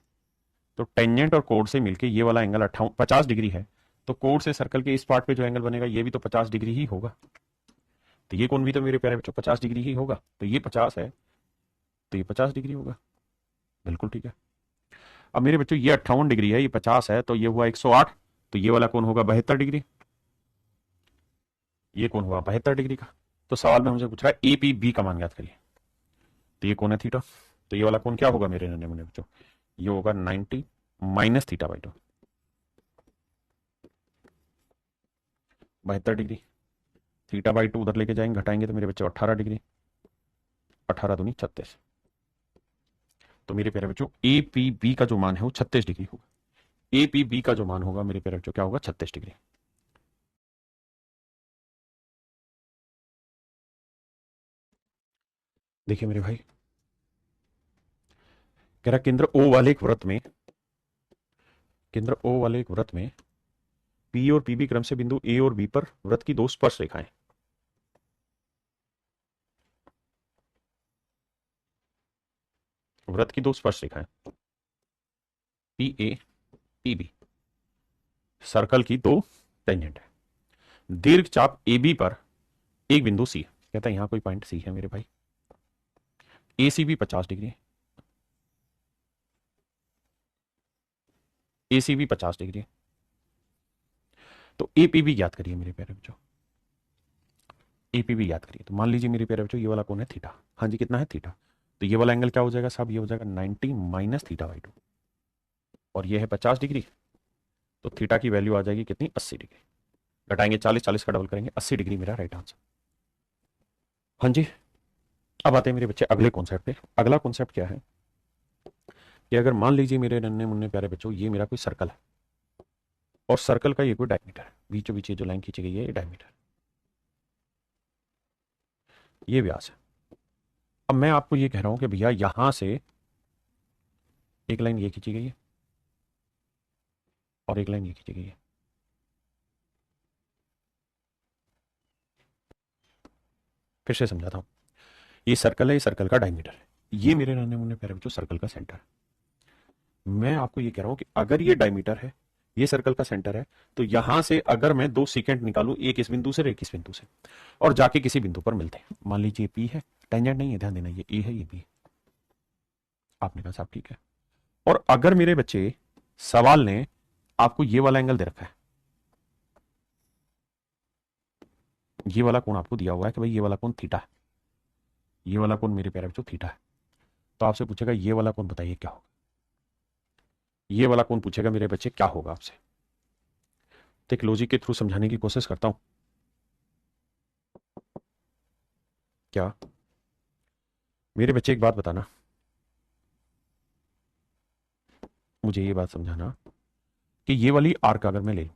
तो टेंजेंट और कोड से मिलके ये वाला एंगल 50 डिग्री है, तो कोड से सर्कल के इस पार्ट पे जो एंगल बनेगा ये भी तो 50 डिग्री ही होगा। तो ये कोण भी तो मेरे प्यारे बच्चों 50 डिग्री ही होगा। तो ये 50 है, तो ये 50 डिग्री होगा, बिल्कुल ठीक है। अब मेरे बच्चों ये 58 डिग्री है, ये 50 है, तो ये हुआ 108, तो ये वाला कोण होगा 72 डिग्री, ये कोण हुआ 72 डिग्री का। तो सवाल में हमसे पूछ रहा है ए पी बी का मान ज्ञात करिए। तो ये कोण है थीटा, तो ये वाला कोण क्या होगा मेरे नन्हे मुन्ने बच्चों, ये होगा 90 minus theta by 2, 72 degree. Theta by 2 उधर लेके जाएंगे, घटाएंगे तो मेरे बच्चों 18 डिग्री, 18 दूनी 36। तो मेरे प्यारे बच्चों ए पी बी का जो मान है वो 36 डिग्री होगा। ए पी बी का जो मान होगा मेरे प्यारे बच्चों क्या होगा 36 डिग्री। देखिए मेरे भाई, कह रहा केंद्र ओ वाले एक वृत्त में, केंद्र ओ वाले एक वृत्त में पी और पीबी क्रम से बिंदु ए और बी पर वृत्त की दो स्पर्श रेखाएं, वृत्त की दो स्पर्श रेखाएं P A P B, circle की दो टेंजेंट है, दीर्घ चाप ए बी पर एक बिंदु सी, कहता है यहां कोई पॉइंट सी है मेरे भाई, ए सी बी 50 डिग्री, ए सी बी 50 डिग्री, तो ए पी बी याद करिए मेरे प्यारे बच्चों, ए पी बी याद करिए। तो मान लीजिए मेरे प्यारे बच्चों ये वाला कौन है थीटा, हाँ जी कितना है थीटा, तो ये वाला एंगल क्या हो जाएगा साहब, ये हो जाएगा 90 माइनस थीटा बाई 2, और ये है 50 डिग्री, तो थीटा की वैल्यू आ जाएगी कितनी 80 डिग्री, घटाएंगे 40, 40 का डबल करेंगे, 80 डिग्री मेरा राइट आंसर। हाँ जी, अब आते हैं मेरे बच्चे अगले कॉन्सेप्ट पे। अगला कॉन्सेप्ट क्या है कि अगर मान लीजिए मेरे नन्हे मुन्ने प्यारे बच्चों ये मेरा कोई सर्कल है, और सर्कल का ये कोई डायमीटर है, बीचों बीच जो लाइन खींची गई है ये डायमीटर, ये व्यास है। अब मैं आपको ये कह रहा हूं कि भैया यहां से एक लाइन ये खींची गई है और एक लाइन ये खींची गई है, फिर से समझाता हूं, ये सर्कल है, ये सर्कल का डायमीटर है, ये मेरे नन्हे मुन्ने प्यारे बच्चों सर्कल का सेंटर है। मैं आपको ये कह रहा हूं कि अगर ये डायमीटर है, ये सर्कल का सेंटर है, तो यहां से अगर मैं दो सीकेंट निकालूं, एक इस बिंदु से और एक इस बिंदु से, और जाके किसी बिंदु पर मिलते हैं, मान लीजिए पी है, टेंजेंट नहीं है, ध्यान देना, ये ए है ये बी है, आपने कहा साहब ठीक है। और अगर मेरे बच्चे सवाल ने आपको ये वाला एंगल दे रखा है, ये वाला कोण आपको दिया हुआ है कि भाई ये वाला कोण थीटा है, ये वाला कोण मेरे प्यारे बच्चों थीटा है, तो आपसे पूछेगा ये वाला कोण बताइए क्या होगा, ये वाला कोण पूछेगा मेरे बच्चे क्या होगा आपसे, तो एक लॉजिक के थ्रू समझाने की कोशिश करता हूं। क्या मेरे बच्चे एक बात बताना, मुझे ये बात समझाना कि ये वाली आर्क अगर मैं ले लूं,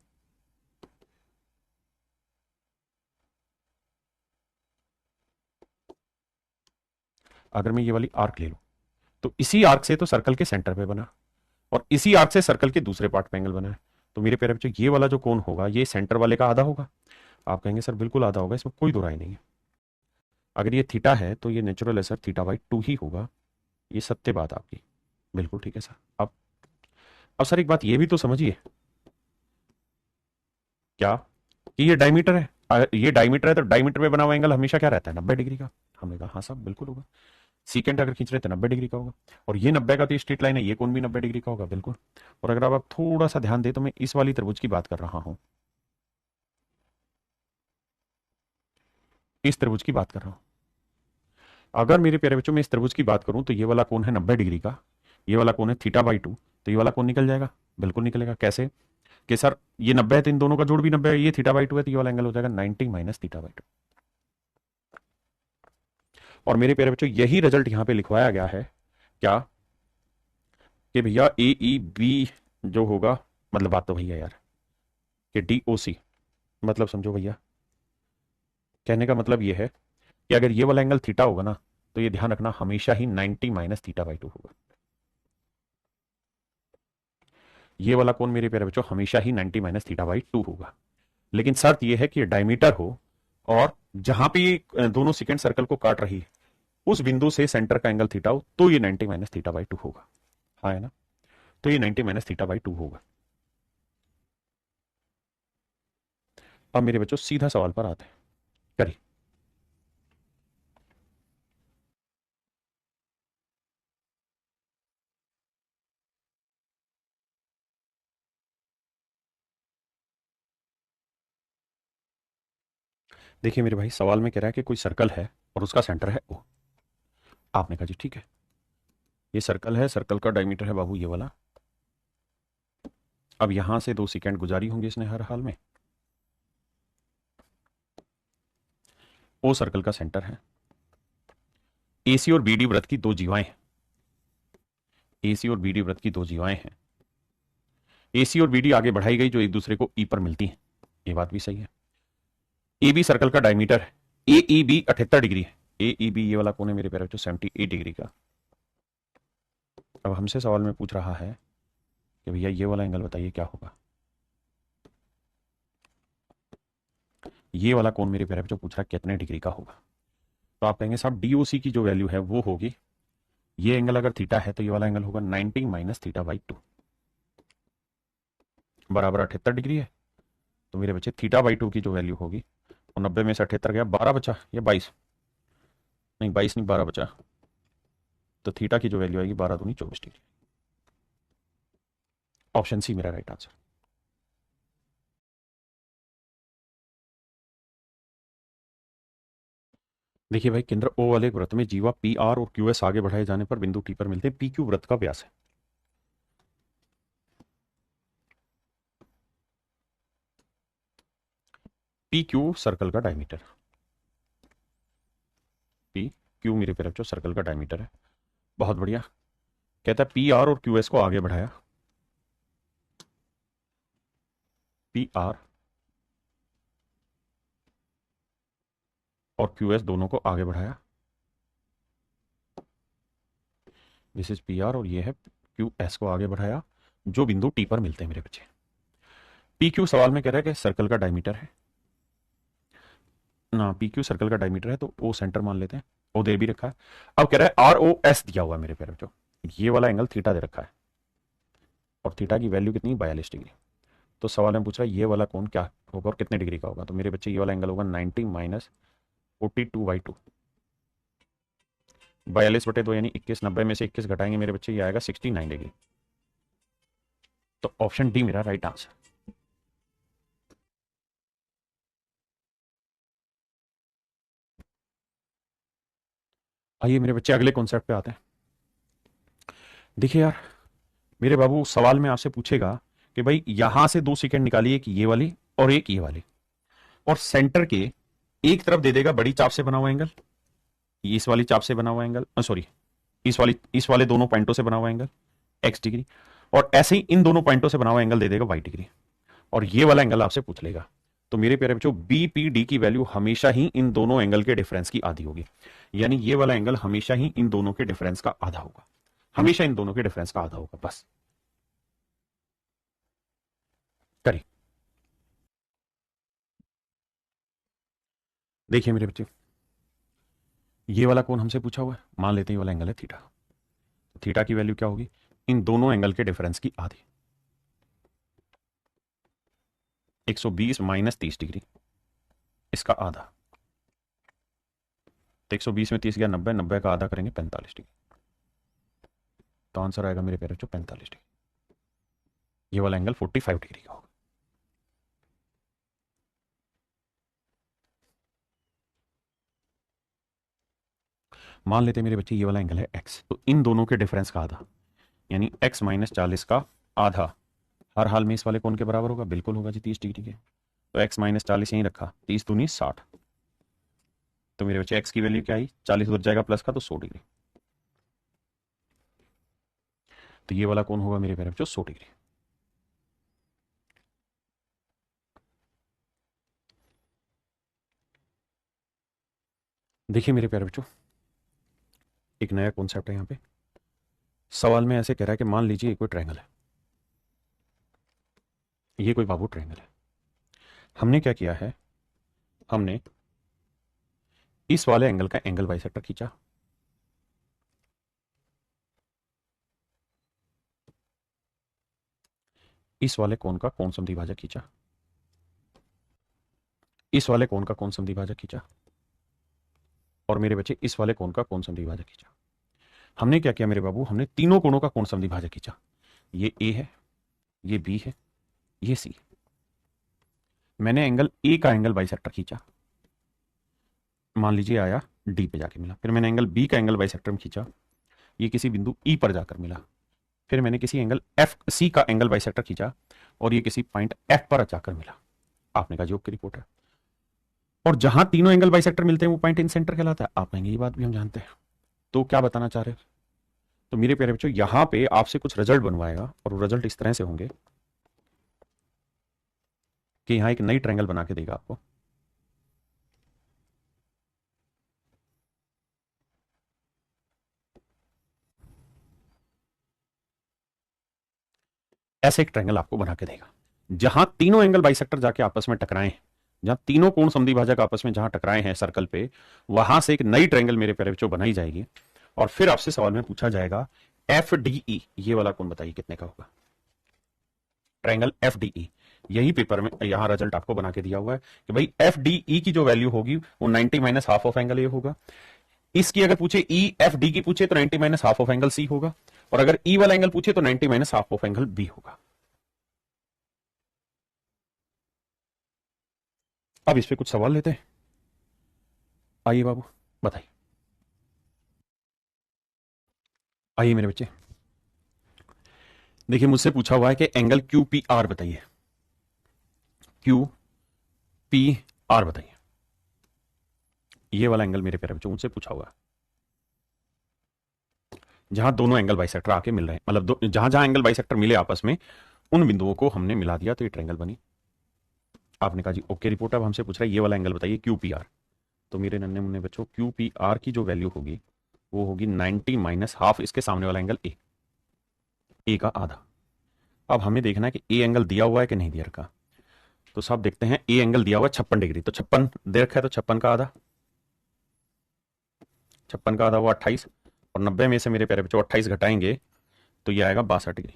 अगर मैं ये वाली आर्क ले लूं, तो इसी आर्क से तो सर्कल के सेंटर पे बना, और इसी आर्क से सर्कल के दूसरे पार्ट पे एंगल बना है, तो मेरे प्यारे बच्चों ये वाला जो कोण होगा ये सेंटर वाले का आधा होगा। आप कहेंगे सर बिल्कुल आधा होगा, इसमें कोई दो राय नहीं है। अगर ये थीटा है तो ये नेचुरल है सर, थीटा बाई 2 ही होगा, ये सत्य बात आपकी, बिल्कुल ठीक है सर। अब सर एक बात ये भी तो समझिए, क्या कि ये डायमीटर है, ये डायमीटर है, तो डायमीटर पे बना हुआ एंगल हमेशा क्या रहता है 90 डिग्री का, हमने कहा हाँ साहब बिल्कुल होगा, सीकेंट अगर खींच रहे थे 90 डिग्री का होगा, और ये 90 का तो स्ट्रेट लाइन है, ये कोण भी 90 डिग्री का होगा बिल्कुल। और अगर आप थोड़ा सा ध्यान दे तो मैं इस वाली त्रिभुज की बात कर रहा हूं, इस त्रिभुज की बात कर रहा हूं। अगर मेरे प्यारे बच्चों में इस त्रिभुज की बात करूं तो ये वाला कोण है 90 डिग्री का, ये वाला कोण है थीटा बाई 2, तो ये वाला कोण निकल जाएगा, बिल्कुल निकलेगा। कैसे कि सर ये 90 है तो इन दोनों का जोड़ भी 90 है, ये थीटा बाई 2 है, तो ये वाला एंगल हो जाएगा 90 माइनस थीटा बाई 2। और मेरे प्यारे बच्चों यही रिजल्ट यहां पे लिखवाया गया है, क्या कि भैया ए ई बी जो होगा, मतलब बात तो भैया यार कि डी ओ सी, मतलब समझो भैया, कहने का मतलब ये है कि अगर ये वाला एंगल थीटा होगा ना, तो ये ध्यान रखना हमेशा ही 90 माइनस थीटा बाई 2 होगा, ये वाला कोण मेरे प्यारे बच्चों हमेशा ही 90 माइनस थीटा बाई 2 होगा। लेकिन शर्त यह है कि ये डायमीटर हो, और जहां पे ये दोनों सेकेंड सर्कल को काट रही है उस बिंदु से सेंटर का एंगल थीटा हो, तो ये 90 माइनस थीटा बाई 2 होगा, हाँ है ना, तो ये 90 माइनस थीटा बाई 2 होगा। अब मेरे बच्चों सीधा सवाल पर आते हैं, करिए। देखिए मेरे भाई, सवाल में कह रहा है कि कोई सर्कल है और उसका सेंटर है ओ, आपने कहा जी ठीक है, ये सर्कल है, सर्कल का डायमीटर है बाबू ये वाला, अब यहां से दो सेकेंड गुजारी होंगे इसने हर हाल में, ओ सर्कल का सेंटर है, एसी और बीडी वृत्त की दो जीवाएं हैं, एसी और बीडी वृत्त की दो जीवाएं हैं, एसी और बीडी आगे बढ़ाई गई जो एक दूसरे को ई पर मिलती हैं, ये बात भी सही है। ए बी सर्कल का डायमीटर है, ए ई बी 78 डिग्री है, ए ई बी, ये वाला कोण है मेरे प्यारे बच्चों 78 डिग्री का। अब हमसे सवाल में पूछ रहा है कि भैया ये वाला एंगल बताइए क्या होगा। ये वाला कोण मेरे प्यारे बच्चों पूछ रहा है कितने डिग्री का होगा। तो आप कहेंगे साहब डीओसी की जो वैल्यू है वो होगी, ये एंगल अगर थीटा है तो ये वाला एंगल होगा 90 माइनस थीटा बाई 2 बराबर 78 डिग्री है। तो मेरे बच्चे थीटा बाई 2 की जो वैल्यू होगी वो 90 में से 78 गया, 12 बचा या 22, नहीं 22 नहीं 12 बचा। तो थीटा की जो वैल्यू आएगी 12 दूनी 24 डिग्री। ऑप्शन सी मेरा राइट आंसर। देखिए भाई, केंद्र ओ वाले एक वृत्त में जीवा पी आर और क्यू एस आगे बढ़ाए जाने पर बिंदु टी पर मिलते हैं। पी क्यू वृत्त का व्यास है। पी क्यू सर्कल का डायमीटर, पी क्यू मेरे प्यारे बच्चों सर्कल का डायमीटर है। बहुत बढ़िया। कहता है पी आर और क्यू एस को आगे बढ़ाया, पी आर और क्यू एस दोनों को आगे बढ़ाया। दिस इज पी आर और ये है क्यू एस को आगे बढ़ाया जो बिंदु टी पर मिलते हैं मेरे बच्चे। पी क्यू सवाल में कह रहा है कि सर्कल का डायमीटर है ना, पी क्यू सर्कल का डायमीटर है तो ओ सेंटर मान लेते हैं, ओ दे भी रखा है। अब कह रहा है आर ओ एस दिया हुआ है मेरे प्यारे बच्चों, ये वाला एंगल थीटा दे रखा है और थीटा की वैल्यू कितनी 42 डिग्री। तो सवाल में पूछ रहा है ये वाला कोण क्या होगा और कितने डिग्री का होगा। तो मेरे बच्चे ये वाला एंगल होगा 90 माइनस 42/2, 42/2 यानी 21, 90 में से 21 घटाएंगे मेरे बच्चे ये आएगा 69 डिग्री। तो ऑप्शन डी मेरा राइट आंसर। आइए मेरे बच्चे अगले कॉन्सेप्ट पे आते हैं। देखिए यार मेरे बाबू, सवाल में आपसे पूछेगा कि भाई यहां से दो सेकंड निकालिए, एक ये वाली और एक ये वाली, और सेंटर के एक तरफ दे देगा बड़ी चाप से बना हुआ एंगल, इस वाली चाप से बना हुआ एंगल, सॉरी इस वाले दोनों पॉइंटों से बना हुआ एंगल x डिग्री, और ऐसे ही इन दोनों पॉइंटों से बना हुआ एंगल दे देगा y डिग्री, और ये वाला एंगल आपसे पूछ लेगा। तो मेरे प्यारे बच्चों BPD की वैल्यू हमेशा ही इन दोनों एंगल के डिफरेंस की आधी होगी, यानी ये वाला एंगल हमेशा ही इन दोनों के डिफरेंस का आधा होगा, हमेशा इन दोनों के डिफरेंस का आधा होगा। बस करिए। देखिए मेरे बच्चे, ये वाला कोण हमसे पूछा हुआ है, मान लेते हैं ये वाला एंगल है थीटा। थीटा की वैल्यू क्या होगी इन दोनों एंगल के डिफरेंस की आधी, 120 माइनस 30 डिग्री, इसका आधा। तो 120 में 30 गया 90, 90 का आधा करेंगे 45 डिग्री। तो आंसर आएगा मेरे प्यारे बच्चों 45 डिग्री। ये वाला एंगल 45 डिग्री का होगा। मान लेते हैं मेरे बच्चे ये वाला एंगल है x, तो इन दोनों के डिफरेंस का आधा यानी x माइनस 40 का आधा हर हाल में इस वाले कोण के बराबर होगा, बिल्कुल होगा जी 30 डिग्री के। तो x माइनस 40 यहीं रखा, 30 दूनी 60। तो मेरे बच्चे x की वैल्यू क्या आई, 40 उधर जाएगा प्लस का तो 100 डिग्री। तो ये वाला कोण होगा मेरे प्यारे बच्चों 100 डिग्री। देखिए मेरे प्यारे बच्चों, एक नया कॉन्सेप्ट है यहाँ पे। सवाल में ऐसे कह रहा है कि मान लीजिए ये कोई ट्रायंगल है, ये कोई बाबू ट्रायंगल है। हमने क्या किया है, हमने इस वाले एंगल का एंगल बाइसेक्टर खींचा, इस वाले कोण का कोण समद्विभाजक खींचा, इस वाले कोण का कोण समद्विभाजक खींचा, और मेरे बच्चे इस वाले कोण का कोण समद्विभाजक खींचा। हमने क्या किया मेरे बाबू, हमने तीनों कोणों का कोण समद्विभाजक खींचा। ये ए है, ये बी है, ये सी। मैंने एंगल ए का एंगल बाइसेक्टर खींचा, मान लीजिए आया डी पे जाके मिला। फिर मैंने एंगल बी का एंगल बाइसेक्टर में खींचा, ये किसी बिंदु ई पर जाकर मिला। फिर मैंने किसी एंगल एफ सी का एंगल बाइसेक्टर खींचा और ये किसी पॉइंट एफ पर जाकर मिला। आपने कहा योग की रिपोर्ट है, और जहां तीनों एंगल बाइसेक्टर मिलते हैं वो पॉइंट इन सेंटर कहलाता है। आप कहेंगे ये बात भी हम जानते हैं, तो क्या बताना चाह रहे हैं। तो मेरे प्यारे बच्चों यहां पे आपसे कुछ रिजल्ट बनवाएगा और वो रिजल्ट इस तरह से होंगे कि यहां एक नई ट्रायंगल बना के देगा आपको। ऐसे एक ट्रायंगल आपको बना के देगा जहां तीनों एंगल बाइसेक्टर जाके आपस में टकराए हैं, जहां तीनों कोण समद्विभाजक आपस में जहां टकराए हैं सर्कल पे, वहां से एक नई ट्रायंगल मेरे प्यारे बच्चों बनाई जाएगी और फिर आपसे सवाल में पूछा जाएगा एफ डी ई, ये वाला कोण बताइए कितने का होगा। ट्रायंगल एफ डी ई, यही पेपर में यहां रिजल्ट आपको बना के दिया हुआ है कि भाई एफ डी ई की जो वैल्यू होगी वो 90 minus half of angle A होगा। इसकी अगर पूछे ई एफ डी की पूछे तो 90 minus half of angle C होगा, और अगर ई वाला एंगल पूछे तो 90 minus half of angle B होगा। अब इस पे कुछ सवाल लेते हैं। आइए बाबू बताइए, आइए मेरे बच्चे। देखिए मुझसे पूछा हुआ है कि एंगल क्यू पी आर बताइए, क्यू पी आर बताइए। ये वाला एंगल मेरे प्यारे बच्चों मुझसे पूछा हुआ है जहां दोनों एंगल बाइसेक्टर आके मिल रहे हैं, मतलब जहां जहां एंगल बाइसेक्टर मिले आपस में उन बिंदुओं को हमने मिला दिया तो ये ट्रायंगल बनी। आपने कहा जी ओके रिपोर्ट। अब हमसे पूछ रहा है ये वाला एंगल बताइए क्यू पी आर। तो मेरे नन्हे मुन्ने बच्चों क्यू पी आर की जो वैल्यू होगी वो होगी 90 माइनस हाफ इसके सामने वाला एंगल ए का आधा। अब हमें देखना है कि ए एंगल दिया हुआ है कि नहीं दिया रखा। तो सब देखते हैं, ए एंगल दिया हुआ है 56 डिग्री, तो 56 दे रखा है, तो 56 का आधा, 56 का आधा वो 28, और 90 में से मेरे प्यारे बच्चों 28 घटाएंगे तो ये आएगा 62 डिग्री।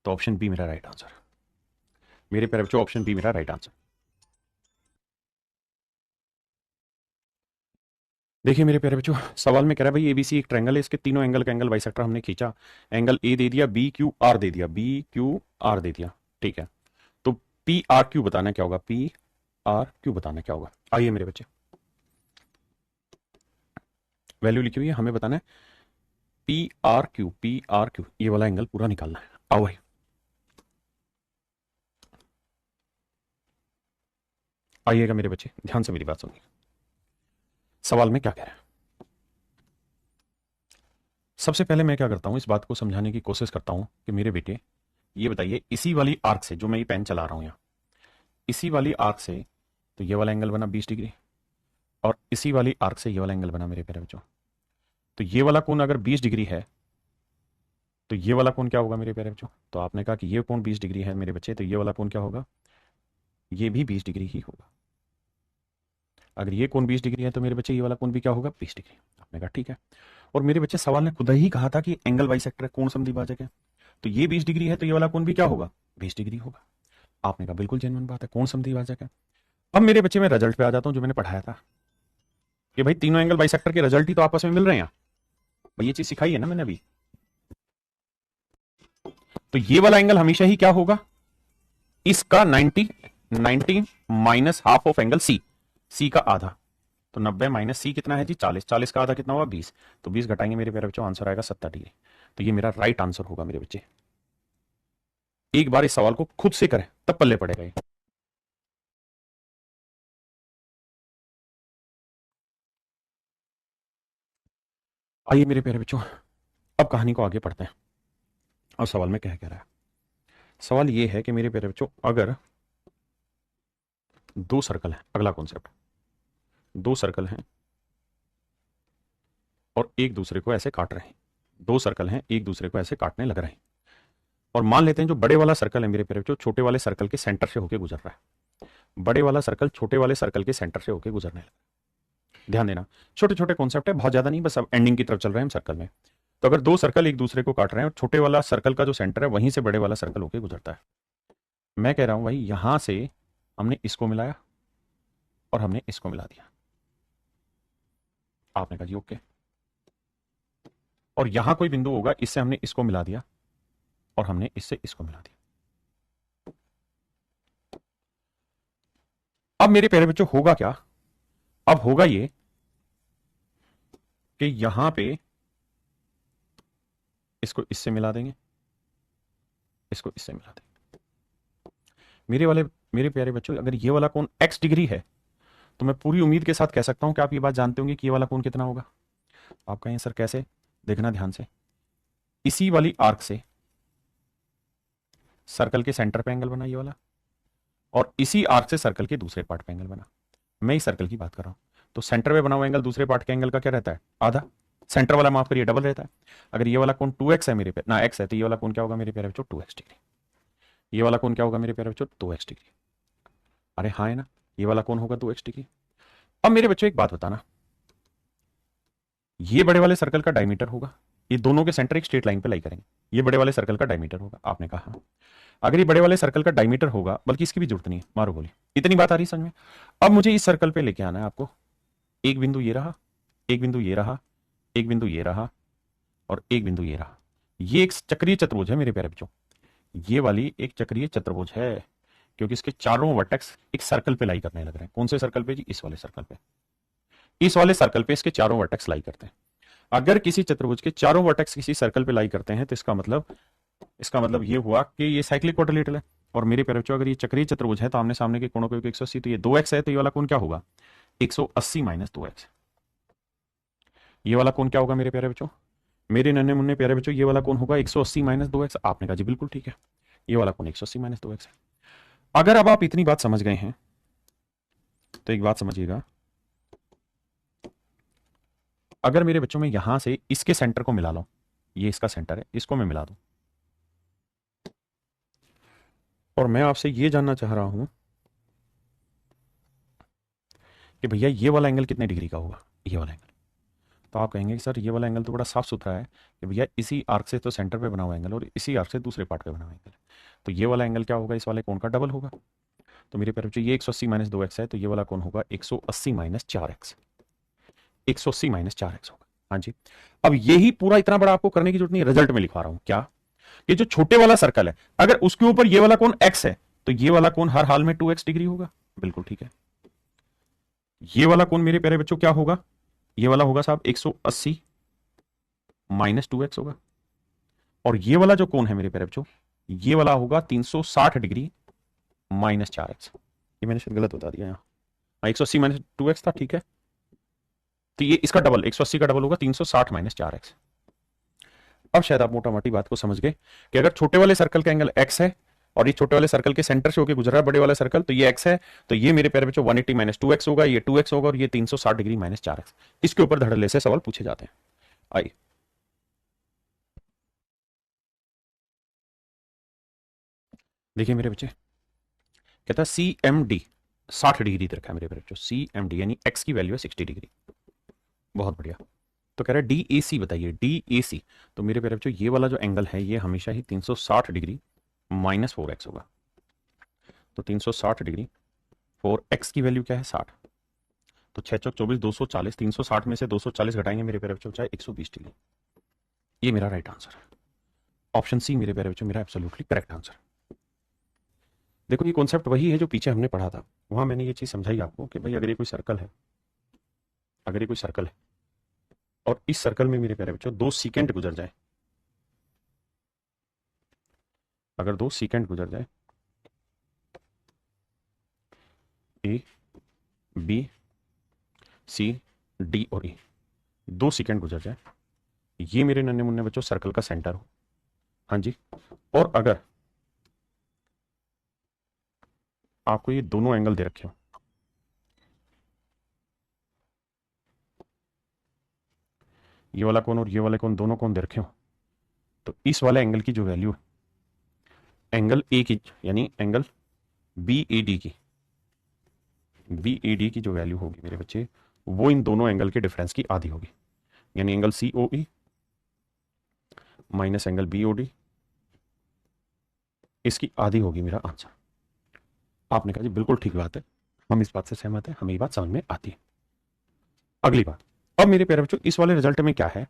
तो ऑप्शन बी मेरा राइट आंसर, मेरे प्यारे बच्चों ऑप्शन बी मेरा राइट आंसर। देखिए मेरे प्यारे बच्चों सवाल में कह रहा है भाई एबीसी एक ट्रायंगल है, इसके तीनों एंगल का एंगल बाइसेक्टर हमने खींचा, एंगल ए दे दिया, बी क्यू आर दे दिया, बी क्यू आर दे दिया, ठीक है। तो पी आर क्यू बताना क्या होगा, पी आर क्यू बताना क्या होगा। आइए मेरे बच्चे, वैल्यू लिखी हुई है, हमें बताना है P R Q, P R Q ये वाला एंगल पूरा निकालना है। आओ भाई आइएगा मेरे बच्चे, ध्यान से मेरी बात सुनिए। सवाल में क्या कह रहा है, सबसे पहले मैं क्या करता हूं, इस बात को समझाने की कोशिश करता हूं कि मेरे बेटे ये बताइए इसी वाली आर्क से, जो मैं ये पेन चला रहा हूं यहां, इसी वाली आर्क से तो ये वाला एंगल बना 20 डिग्री, और इसी वाली आर्क से ये वाला एंगल बना मेरे प्यारे बच्चों। तो ये वाला कोण अगर 20 डिग्री है तो ये वाला कोण क्या होगा मेरे प्यारे बच्चों। तो आपने कहा कि ये कोण 20 डिग्री है मेरे बच्चे, तो ये वाला कोण क्या होगा, ये भी 20 डिग्री ही होगा। अगर ये कोण 20 डिग्री है तो मेरे बच्चे ये वाला कोण भी क्या होगा, 20 डिग्री। आपने कहा ठीक है। और मेरे बच्चे सवाल ने खुद ही कहा था कि एंगल बाइसेक्टर कोण समद्विभाजक है, तो ये 20 डिग्री है तो ये वाला कोण भी क्या होगा, 20 डिग्री होगा। आपने कहा बिल्कुल जेन्युइन बात है, कोण समद्विभाजक है। अब मेरे बच्चे मैं रिजल्ट पे आ जाता हूं जो मैंने पढ़ाया था कि भाई तीनों एंगल बाइसेक्टर के रिजल्ट ही तो आपस में मिल रहे हैं। भाई ये चीज सिखाई है ना मैंने अभी। तो ये वाला एंगल हमेशा ही क्या होगा, इसका 90 minus half of angle C का आधा। तो 90 माइनस सी कितना है जी 40, 40 का आधा कितना हुआ 20, तो 20 घटाएंगे मेरे प्यारे बच्चों आंसर आएगा 70 डिग्री। तो ये मेरा राइट आंसर होगा मेरे बच्चे। एक बार इस सवाल को खुद से करें तब पल्ले पड़ेगा ये। आइए मेरे प्यारे बच्चों अब कहानी को आगे पढ़ते हैं और सवाल में क्या कह रहा है। सवाल ये है कि मेरे प्यारे बच्चों अगर दो सर्कल है, अगला कॉन्सेप्ट, दो सर्कल हैं और एक दूसरे को ऐसे काट रहे हैं, दो सर्कल हैं एक दूसरे को ऐसे काटने लग रहे हैं, और मान लेते हैं जो बड़े वाला सर्कल है मेरे प्यारे बच्चों छोटे वाले सर्कल के सेंटर से होकर गुजर रहा है, बड़े वाला सर्कल छोटे वाले सर्कल के सेंटर से होकर गुजरने लगा। ध्यान देना छोटे छोटे कॉन्सेप्ट है, बहुत ज्यादा नहीं, बस अब एंडिंग की तरफ चल रहे हैं हम सर्कल में। तो अगर दो सर्कल एक दूसरे को काट रहे हैं और छोटे वाला सर्कल का जो सेंटर है वहीं से बड़े वाला सर्कल होकर गुजरता है, मैं कह रहा हूं भाई यहां से हमने इसको मिलाया और हमने इसको मिला दिया। आपने कहा जी ओके। और यहां कोई बिंदु होगा, इससे हमने इसको मिला दिया और हमने इससे इसको मिला दिया। अब मेरे प्यारे बच्चों होगा क्या, अब होगा ये कि यहां पे इसको इससे मिला देंगे, इसको इससे मिला देंगे। मेरे प्यारे बच्चों अगर ये वाला कोण x डिग्री है तो मैं पूरी उम्मीद के साथ कह सकता हूं कि आप ये बात जानते होंगे कि ये वाला कोण कितना होगा। आप कहें सर कैसे, देखना ध्यान से, इसी वाली आर्क से सर्कल के सेंटर पे एंगल बना ये वाला, और इसी आर्क से सर्कल के दूसरे पार्ट पे एंगल बना। मैं इस सर्कल की बात कर रहा हूं, तो सेंटर पे बना हुआ एंगल दूसरे पार्ट के एंगल का क्या रहता है, आधा। सेंटर वाला माफ करिए डबल रहता है। अगर ये वाला कोण 2x है मेरे पे ना x है, तो ये वाला कोण क्या होगा मेरे प्यारे बच्चों 2x डिग्री। ये वाला कोण क्या होगा मेरे प्यारे बच्चों 2x डिग्री। अरे हाँ है ना, ये वाला कोण होगा 2x डिग्री। अब मेरे बच्चों एक बात बताना, ये बड़े वाले सर्कल का डायमीटर होगा, ये दोनों के सेंटर एक स्ट्रेट लाइन पे लाई करेंगे, ये बड़े वाले सर्कल का डायमीटर होगा। आपने कहा अगर ये बड़े वाले सर्कल का डायमीटर होगा, बल्कि इसकी भी जरूरत नहीं है, मारो बोली, इतनी बात आ रही समझ में। अब मुझे इस सर्कल पे लेके आना है आपको, एक बिंदु ये रहा, एक बिंदु ये रहा, एक बिंदु ये रहा और एक बिंदु ये रहा। ये एक चक्रीय चतुर्भुज है मेरे प्यारे बच्चों, ये वाली एक चक्रीय चतुर्भुज है, क्योंकि इसके चारों वर्टेक्स एक सर्कल पे लाई करने लग रहे हैं। कौन से सर्कल पे जी? इस वाले सर्कल पे। इस वाले सर्कल पे इसके चारों वर्टेक्स लाई करते हैं। अगर किसी चतुर्भुज के चारों वर्टेक्स किसी सर्कल पे लाई करते हैं तो इसका मतलब ये हुआ कि ये साइक्लिक क्वाड्रिलेटरल है। और मेरे प्यारे बच्चों अगर ये चक्रीय चतुर्भुज है तो आमने सामने के कोणों को 180, तो ये 2x है, तो ये वाला कोण क्या होगा 180 माइनस 2x। ये वाला कोण क्या होगा मेरे प्यारे बच्चों, मेरे नन्हे मुन्ने प्यारे बच्चों, ये वाला कोण होगा 180 माइनस 2x। आपने कहा जी बिल्कुल ठीक है, ये वाला कोण 180 माइनस 2x है। अगर अब आप इतनी बात समझ गए हैं तो एक बात समझिएगा, अगर मेरे बच्चों में यहां से इसके सेंटर को मिला लो, ये इसका सेंटर है, इसको मैं मिला दूं, और मैं आपसे ये जानना चाह रहा हूं कि भैया ये वाला एंगल कितने डिग्री का होगा, ये वाला एंगल। तो आप कहेंगे कि सर ये वाला एंगल तो बड़ा साफ सुथरा है कि भैया इसी आर्क से तो सेंटर पे बना हुआ एंगल और इसी आर्क से दूसरे पार्ट पे बना हुआ एंगल, तो ये वाला एंगल क्या होगा, इस वाले कोण का डबल होगा। तो मेरे प्यारे बच्चों ये 180 माइनस 2x है, तो ये वाला कोण होगा 180 माइनस 4x, 180 माइनस 4x होगा। हाँ जी, अब यही पूरा इतना बड़ा आपको करने की जरूरत नहीं, रिजल्ट में लिखवा रहा हूं क्या, ये जो छोटे वाला सर्कल है अगर उसके ऊपर ये वाला कोण x है तो ये वाला कोण हर हाल में 2x डिग्री होगा। बिल्कुल ठीक है, ये वाला कोण मेरे प्यारे बच्चों क्या होगा, ये वाला होगा साहब 180 माइनस 2x होगा। और ये वाला जो कोण है मेरे प्यारे बच्चों, ये वाला होगा 360 डिग्री माइनस 4x। ये मैंने शायद गलत बता दिया यहाँ, 180 माइनस 2x था, ठीक है, तो ये इसका डबल 180 का डबल होगा 360 माइनस 4x। अब शायद आप मोटा मोटी बात को समझ गए कि अगर छोटे वाले सर्कल का एंगल x है और ये छोटे वाले सर्कल के सेंटर से होकर गुजर रहा है बड़े वाले सर्कल, तो ये x है, तो ये मेरे प्यारे बच्चों 180 माइनस 2x होगा, ये 2x होगा और ये 360 डिग्री माइनस 4x। इसके ऊपर धड़ल्ले से सवाल पूछे जाते हैं। आइए देखिए मेरे बच्चे, कहता है सी एम डी 60 डिग्री दे रखा है मेरे प्यारे बच्चों, सी एम डी यानी x की वैल्यू है 60 डिग्री। बहुत बढ़िया, तो कह रहा है डी ए सी बताइए, डी ए सी। तो मेरे प्यारे बच्चों ये वाला जो एंगल है ये हमेशा ही 360 डिग्री माइनस 4x होगा। तो 360 डिग्री 4x की वैल्यू क्या है 60, तो 6 चौक 24 240, 360 में से 240 घटाएंगे मेरे प्यारे बच्चों चाहे 120 डिग्री। ये मेरा राइट आंसर है, ऑप्शन सी मेरे प्यारे बच्चों मेरा एब्सोल्युटली करेक्ट आंसर। देखो ये कॉन्सेप्ट वही है जो पीछे हमने पढ़ा था, वहां मैंने ये चीज समझाई आपको कि भाई अगर ये कोई सर्कल है, अगर ये कोई सर्कल है और इस सर्कल में मेरे प्यारे बच्चों 2 सेकंड गुजर जाए, अगर 2 सेकंड गुजर जाए, ए बी सी डी और ई 2 सेकंड गुजर जाए, ये मेरे नन्हे मुन्ने बच्चों सर्कल का सेंटर हो। हाँ जी, और अगर आपको ये दोनों एंगल दे रखे हो, ये वाला कोण और ये वाले कोण दोनों कोण दे रखे हो, तो इस वाले एंगल की जो वैल्यू है एंगल ए की यानी एंगल बी ए डी की, बी ए डी की जो वैल्यू होगी मेरे बच्चे वो इन दोनों एंगल के डिफरेंस की आधी होगी, यानी angle C O E minus angle B O D, इसकी आधी होगी मेरा आंसर। आपने कहा जी बिल्कुल ठीक बात है, हम इस बात से सहमत हैं, हमें ये बात समझ में आती है। अगली बात, अब मेरे प्यारे बच्चों इस वाले रिजल्ट में क्या है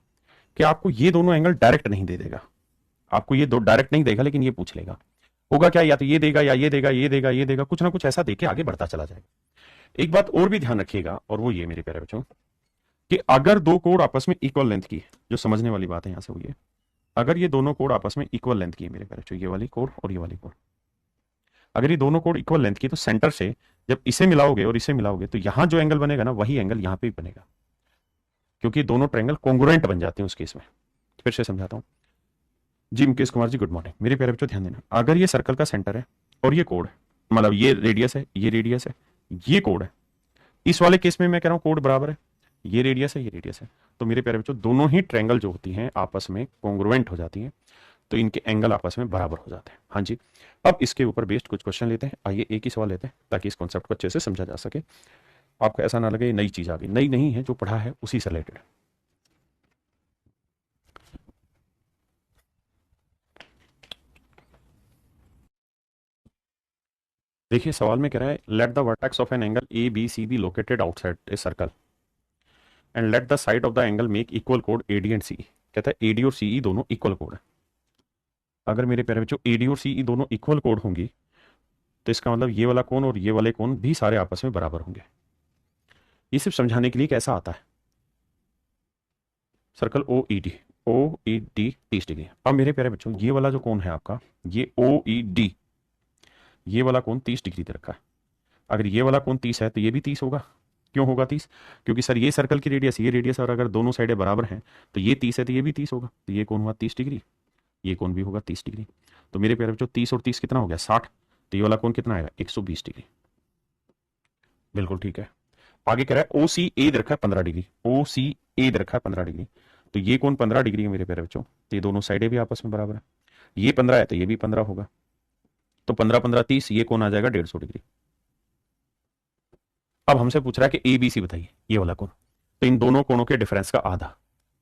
कि आपको ये दोनों एंगल डायरेक्ट नहीं दे देगा, आपको ये दो डायरेक्ट नहीं देगा, लेकिन ये पूछ लेगा होगा क्या, या तो ये देगा या ये देगा, ये देगा ये देगा, कुछ ना कुछ ऐसा देके आगे बढ़ता चला जाएगा। एक बात और भी ध्यान रखिएगा, और वो ये मेरे प्यारे बच्चों कि अगर दो कोण आपस में इक्वल लेंथ की, जो समझने वाली बात है यहां से वो ये, अगर ये दोनों कोण आपस में इक्वल लेंथ की है मेरे प्यारे बच्चों, ये वाली कोण और ये वाली कोण, अगर ये दोनों कोण इक्वल लेंथ की, तो सेंटर से जब इसे मिलाओगे और इसे मिलाओगे तो यहां जो एंगल बनेगा ना वही एंगल यहां पे भी बनेगा, क्योंकि दोनों ट्रायंगल कॉन्ग्रुएंट बन जाते हैं उस केस में। फिर से समझाता हूं जी, मुकेश कुमार जी गुड मॉर्निंग। मेरे प्यारे बच्चों ध्यान देना, अगर ये सर्कल का सेंटर है और ये कोण है, मतलब ये रेडियस है, ये रेडियस है, ये कोण है, इस वाले केस में मैं कह रहा हूं कोण बराबर है, ये रेडियस है, ये रेडियस है। तो मेरे प्यारे बच्चों दोनों ही ट्रायंगल जो होती हैं आपस में कॉन्ग्रुएंट हो जाती हैं, तो इनके एंगल आपस में बराबर हो जाते हैं। हाँ जी, अब इसके ऊपर बेस्ड कुछ क्वेश्चन लेते हैं। आइए एक ही सवाल लेते हैं ताकि इस कॉन्सेप्ट को अच्छे से समझा जा सके, आपको ऐसा ना लगे नई चीज आ गई। नई नहीं है, जो पढ़ा है उसी से रिलेटेड। देखिए सवाल में कह रहा है let the vertex of an angle A B C be located outside a circle and let the side of the angle make equal कोड ए डी एंड सी। कहता है ए डी और सी ई दोनों इक्वल कोड है। अगर मेरे प्यारे बच्चों ए डी और सी ई दोनों इक्वल कोड होंगी तो इसका मतलब ये वाला कोण और ये वाले कोण भी सारे आपस में बराबर होंगे। ये सिर्फ समझाने के लिए कैसा आता है, सर्कल ओ ई डी, ओ ई डी 30 डिग्री। अब मेरे प्यारे बच्चों ये वाला जो कोण है आपका, ये ओ ई डी, ये वाला कोण 30 डिग्री दे रखा है। अगर ये वाला कोण 30 है तो ये भी 30 होगा। क्यों होगा 30? क्योंकि सर ये सर्कल की रेडियस, ये रेडियस, और अगर दोनों साइडें बराबर हैं तो ये 30 है तो ये भी 30 होगा। तो ये कोण हुआ 30 डिग्री, ये कोण भी होगा 30 डिग्री। तो मेरे प्यारे बच्चों 30 और 30 कितना हो गया 60। तो ये वाला कोण कितना आएगा 120 डिग्री। बिल्कुल ठीक है। आगे कह रहा है ओ सी ए दे रखा है 15 डिग्री, ओ सी ए दे रखा है 15 डिग्री। तो ये कोण 15 डिग्री है मेरे प्यारे बच्चों, तो ये दोनों साइडें भी आपस में बराबर है। ये 15 है तो ये भी 15 होगा। तो 15 15 30, ये कोण आ जाएगा 150 डिग्री। अब हमसे पूछ रहा है कि ए बी सी बताइए, ये वाला कोण। तो इन दोनों कोणों के डिफरेंस का आधा।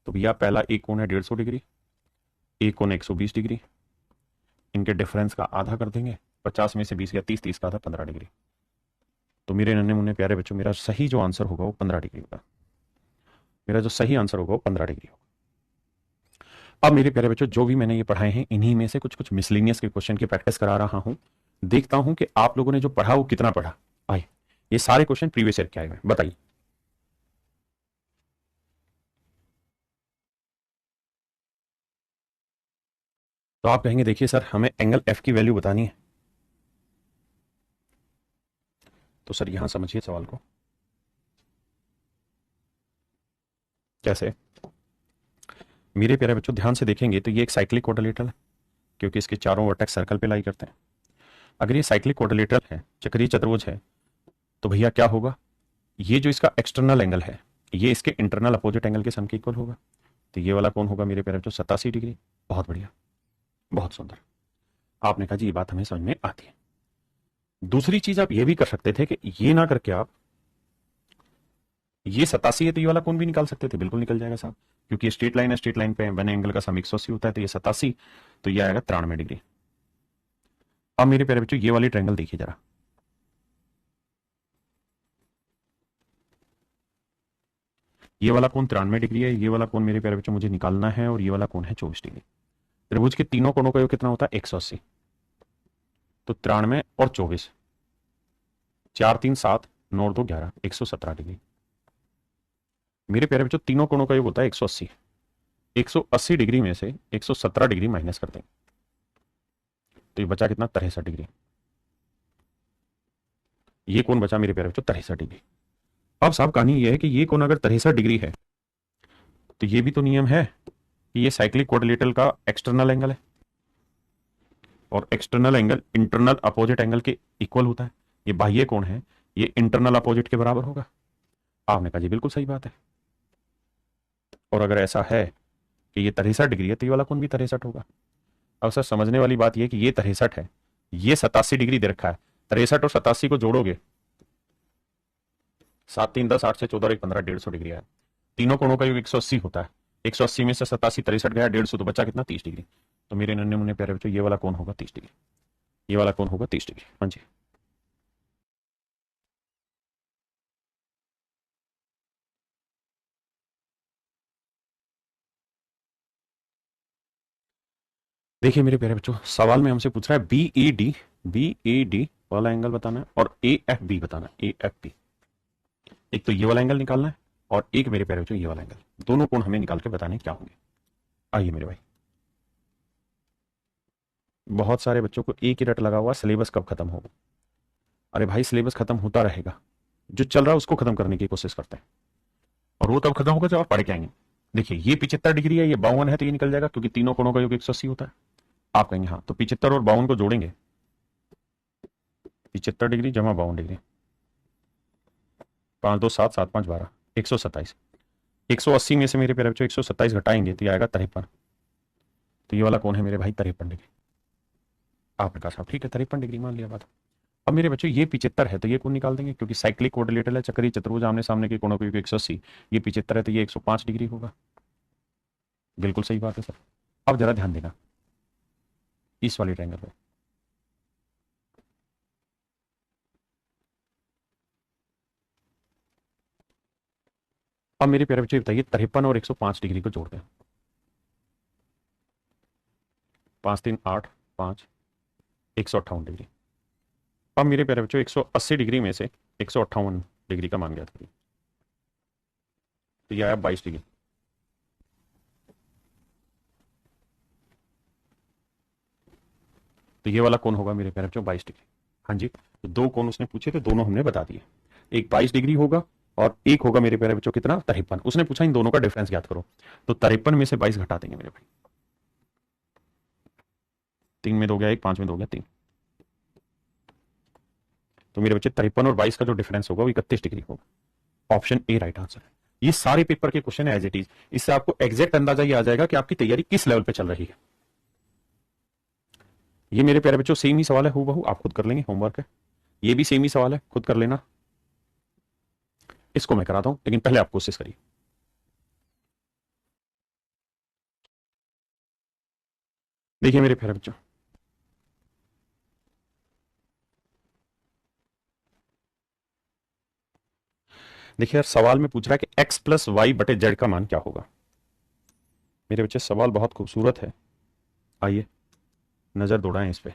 तो भैया पहला एक कोण है 150 डिग्री, एक कोण 120 डिग्री, इनके डिफरेंस का आधा कर देंगे। 50 में से 20 गया 30, 30 का आधा 15 डिग्री। तो मेरे नन्हे मुन्ने प्यारे बच्चों मेरा सही जो आंसर होगा वो 15 डिग्री होगा। मेरा जो सही आंसर होगा वो 15 डिग्री होगा। अब मेरे प्यारे बच्चों जो भी मैंने ये पढ़ाए हैं इन्हीं में से कुछ कुछ मिसलिनियस के क्वेश्चन की प्रैक्टिस करा रहा हूं। देखता हूं कि आप लोगों ने जो पढ़ा वो कितना पढ़ा। आइए ये सारे क्वेश्चन प्रीवियस ईयर के आए हुए, बताइए। तो आप कहेंगे देखिए सर हमें एंगल एफ की वैल्यू बतानी है। तो सर यहां समझिए सवाल को कैसे। मेरे प्यारे बच्चों ध्यान से देखेंगे तो ये एक साइक्लिक क्वाड्रिलेटरल है, क्योंकि इसके चारों वर्टेक्स सर्कल पे लाई करते हैं। अगर ये साइक्लिक क्वाड्रिलेटरल है, चक्रीय चतुर्भुज है, तो भैया क्या होगा, ये जो इसका एक्सटर्नल एंगल है ये इसके इंटरनल अपोजिट एंगल के सम के इक्वल होगा। तो ये वाला कौन होगा मेरे प्यारे बच्चों 87 डिग्री। बहुत बढ़िया, बहुत सुंदर। आपने कहा जी ये बात हमें समझ में आती है। दूसरी चीज आप ये भी कर सकते थे कि ये ना करके आप ये 87 है तो ये वाला कौन भी निकाल सकते थे। बिल्कुल निकल जाएगा साहब, क्योंकि स्ट्रेट लाइन है, स्ट्रेट लाइन पे बने एंगल का सम 180 होता है, तो ये 87, तो ये आएगा 93 डिग्री। अब मेरे प्यारे बच्चों ये वाली ट्रायंगल देखिए जरा, ये वाला कोण 93 डिग्री है, ये वाला कोण मेरे प्यारे बच्चों मुझे निकालना है, और ये वाला कोण है 24 डिग्री। त्रिभुज के तीनों कोणों का योग कितना होता है 180। तो 93 और 24, 4 3 7 9 2 11, 117 डिग्री। मेरे प्यारे बच्चों तीनों कोणों का योग होता है 180। 180 डिग्री में से 117 डिग्री माइनस कर देंगे तो ये बचा कितना 63 डिग्री। ये कोण बचा मेरे प्यारे बच्चों 63 डिग्री। अब साहब कहानी ये है कि ये कोण अगर 63 डिग्री है तो ये भी तो नियम है कि ये साइक्लिक क्वाड्रिलेटरल का एक्सटर्नल एंगल है, और external angle internal opposite angle के इक्वल होता है। ये बाह्य कोण है, ये इंटरनल अपोजिट के बराबर होगा। आपने कहा जी बिल्कुल सही बात है। और अगर ऐसा है कि ये 63 डिग्री है तो ये वाला कोण भी 63 होगा। अब सर समझने वाली बात यह कि ये 63 है, ये 87 डिग्री दे रखा है। 63 और 87 को जोड़ोगे 7 3 10 8 से 14 1 15, 150 डिग्री है। तीनों कोणों का योग 180 होता है। 180 में से 87 63 गया 150, तो बचा कितना 30 डिग्री। तो मेरे नन्हे मुन्ने प्यारे बच्चों ये वाला कोण होगा 30 डिग्री, ये वाला कोण होगा 30 डिग्री। हाँ जी। देखिए मेरे प्यारे बच्चों सवाल में हमसे पूछ रहा है बी ए डी वाला एंगल बताना है और ए एफ बी बताना है। ए एफ बी, एक तो ये वाला एंगल निकालना है और एक मेरे प्यारे बच्चों ये वाला एंगल। दोनों कोण हमें निकाल के बताने क्या होंगे। आइए मेरे भाई, बहुत सारे बच्चों को एक ही रट लगा हुआ सिलेबस कब खत्म होगा। अरे भाई सिलेबस खत्म होता रहेगा, जो चल रहा है उसको खत्म करने की कोशिश करते हैं, और वो तब खत्म होगा जब आप पढ़ के आएंगे। देखिए ये 75 डिग्री है, ये 52 है, तो ये निकल जाएगा क्योंकि तीनों कोणों का योग 180 होता है। आप कहेंगे हाँ, तो 75 और 52 को जोड़ेंगे, 75 डिग्री जमा 52 डिग्री, 5 2 7 7 5 12, 127। 180 में से मेरे प्यारे बच्चों 127 घटाएंगे तो ये आएगा 53। तो ये वाला कौन है मेरे भाई? 53 डिग्री। आपने कहा साहब ठीक है 53 डिग्री मान लिया बात। अब मेरे बच्चों ये 75 है तो ये कौन निकाल देंगे, क्योंकि साइक्लिक कोऑर्डिनेटर है, चक्रीय चतुर्भुज आमने सामने के कोणों की 180, ये 75 है तो ये 105 डिग्री होगा। बिल्कुल सही बात है सर। अब जरा ध्यान देना इस वाली ट्रायंगल पे। अब मेरे प्यारे बच्चे बताइए 53 और 105 डिग्री को जोड़ दें। 5 3 8 5 158 डिग्री। अब मेरे प्यारे बच्चों 180 डिग्री में से 158 डिग्री का मान ज्ञात करिए। तो ये आया 22 डिग्री। तो ये वाला कौन होगा मेरे प्यारे बच्चों? 22 डिग्री। हाँ जी, तो दो कोण उसने पूछे थे, दोनों हमने बता दिए। एक 22 डिग्री होगा और एक होगा मेरे प्यारे बच्चों कितना? 53। उसने पूछा इन दोनों का डिफरेंस ज्ञात करो, तो 53 में से 22 घटा देंगे मेरे भाई। 3 में 2 गया 1, 5 में 2 गया 3। तो मेरे बच्चे 53 और 22 का जो डिफरेंस होगा वो 31 डिग्री होगा। ऑप्शन ए राइट आंसर है। ये सारे पेपर के क्वेश्चन है एज इट इज। इससे आपको एग्जैक्ट अंदाजा ये आ जाएगा कि आपकी तैयारी किस लेवल पे चल रही है। ये मेरे प्यारे बच्चों सेम ही सवाल है हूबहू, आप खुद कर लेंगे, होमवर्क है। ये भी सेम ही सवाल है, खुद कर लेना। इसको मैं कराता हूं लेकिन पहले आप कोशिश करिए। देखिए मेरे प्यारे बच्चों, देखिए यार सवाल में पूछ रहा है कि एक्स प्लस वाई बटे जेड का मान क्या होगा। मेरे बच्चे सवाल बहुत खूबसूरत है, आइए नजर दौड़ाएं इस पे।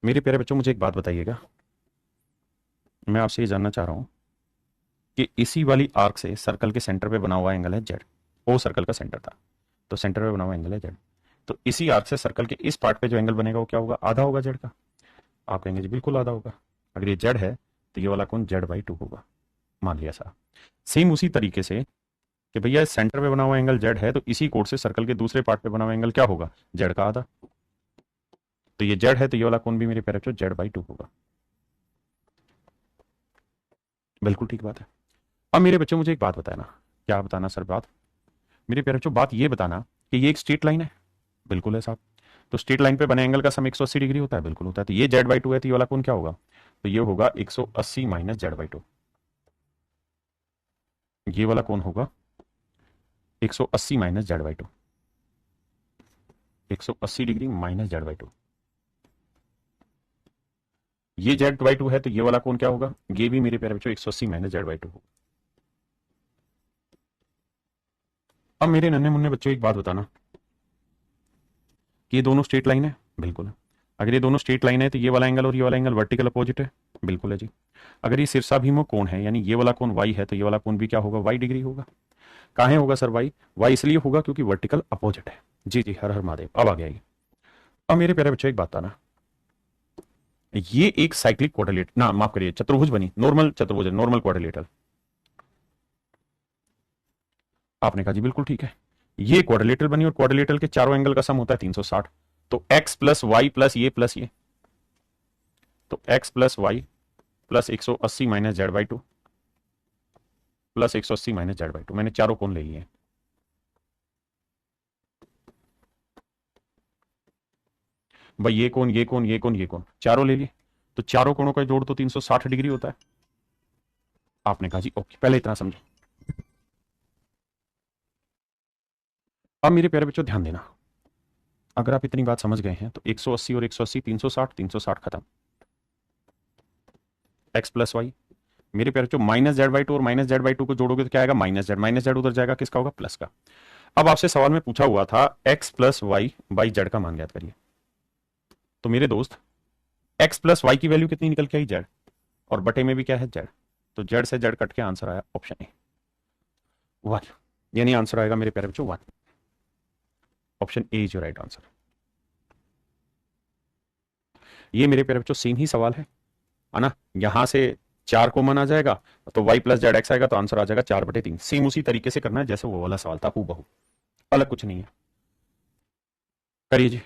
मेरे प्यारे बच्चों मुझे एक बात बताइएगा, मैं आपसे ये जानना चाह रहा हूं कि इसी वाली आर्क से सर्कल के सेंटर पे बना हुआ एंगल है जेड। ओ सर्कल का सेंटर था, तो सेंटर पे बना हुआ एंगल है जेड। तो इसी आर्क से सर्कल के इस पार्ट पे जो एंगल बनेगा वो क्या होगा? आधा होगा जेड का। आप कहेंगे जी बिल्कुल आधा होगा। अगर ये जेड है तो ये वाला कौन? जेड/2 होगा। मान लिया साहब। सेम उसी तरीके से कि भैया सेंटर पे बना हुआ एंगल जेड है तो इसी कोण से सर्कल के दूसरे पार्ट पे बना हुआ एंगल क्या होगा? जेड का आधा। तो ये जेड है तो ये वाला कौन भी मेरे प्यारे बच्चों जेड/2 होगा। बिल्कुल ठीक बात है। अब मेरे बच्चों मुझे एक बात बताना। क्या बताना सर? बात मेरे प्यारे बच्चों, बात ये बताना कि ये एक स्ट्रेट लाइन है। बिल्कुल है साहब। तो स्ट्रेट लाइन पे बने एंगल का सम 180 डिग्री होता है। बिल्कुल होता है। तो ये जेड/2 है तो ये वाला कौन क्या होगा? तो ये होगा 180 माइनस जेड/2। ये वाला कौन होगा? 180 minus Z. 180 degree minus Z. ये जेड/2 है तो ये वाला कौन क्या होगा? ये भी मेरे प्यारे बच्चों 180 माइनस जेड/2 होगा। अब मेरे नन्हे मुन्ने बच्चों एक बात बताना कि ये दोनों स्ट्रेट लाइन है। बिल्कुल है। अगर ये दोनों स्ट्रेट लाइन है तो ये वाला एंगल और ये वाला एंगल वर्टिकल अपोजिट है। बिल्कुल है जी। अगर ये शीर्षाभिमुख कोण है यानी ये वाला कोण वाई है तो ये वाला कोण भी क्या होगा? वाई डिग्री होगा। काहे होगा सर वाई? वाई इसलिए होगा क्योंकि वर्टिकल अपोजिट है। जी जी, हर हर महादेव। अब आ गया ये। अब मेरे प्यारे बच्चों एक बात बताना, ये एक साइक्लिक क्वाड्रिलेट ना माफ करिए चतुर्भुज बनी, नॉर्मल चतुर्भुज है, नॉर्मल क्वाड्रिलेटरल। आपने कहा जी बिल्कुल ठीक है। ये क्वाड्रिलेटरल बनी और क्वाड्रिलेटरल के चारों एंगल का सम होता है 360। तो एक्स प्लस वाई प्लस ये, तो X plus Y plus 180 minus Z plus 180 minus Z. मैंने चारों कोण ले लिए। भाई ये कोण ये कोण ये कोण ये कोण चारों ले लिए, तो चारों कोणों का जोड़ तो 360 डिग्री होता है। आपने कहा जी ओके, पहले इतना समझो। अब मेरे प्यारे बच्चों ध्यान देना, अगर आप इतनी बात समझ गए हैं तो 180 और 180 360, 360 खत्म। एक्स प्लस वाई मेरे प्यारे बच्चों माइनस जेड/2 और माइनस जेड/2 को जोड़ोगे तो क्या आएगा? माइनस जेड उधर जाएगा, किसका होगा? प्लस का। अब आपसे सवाल में पूछा हुआ था X plus Y by Z का मान ज्ञात करिए। तो मेरे दोस्त एक्स प्लस वाई की वैल्यू कितनी निकल के आई? जेड। और बटे में भी क्या है? जेड। तो जेड से जेड कट के आंसर आया ऑप्शन ए 1। यानी आंसर आएगा मेरे प्यारे बच्चों 1। Option A is your right answer. ये मेरे प्यारे बच्चों सेम ही सवाल है ना? यहां से 4 कॉमन आ जाएगा तो वाई प्लस जेड एक्स आएगा तो आंसर आ जाएगा 4/3। सेम उसी तरीके से करना है जैसे वो वाला सवाल था हूबहू, अलग कुछ नहीं है। करिए जी।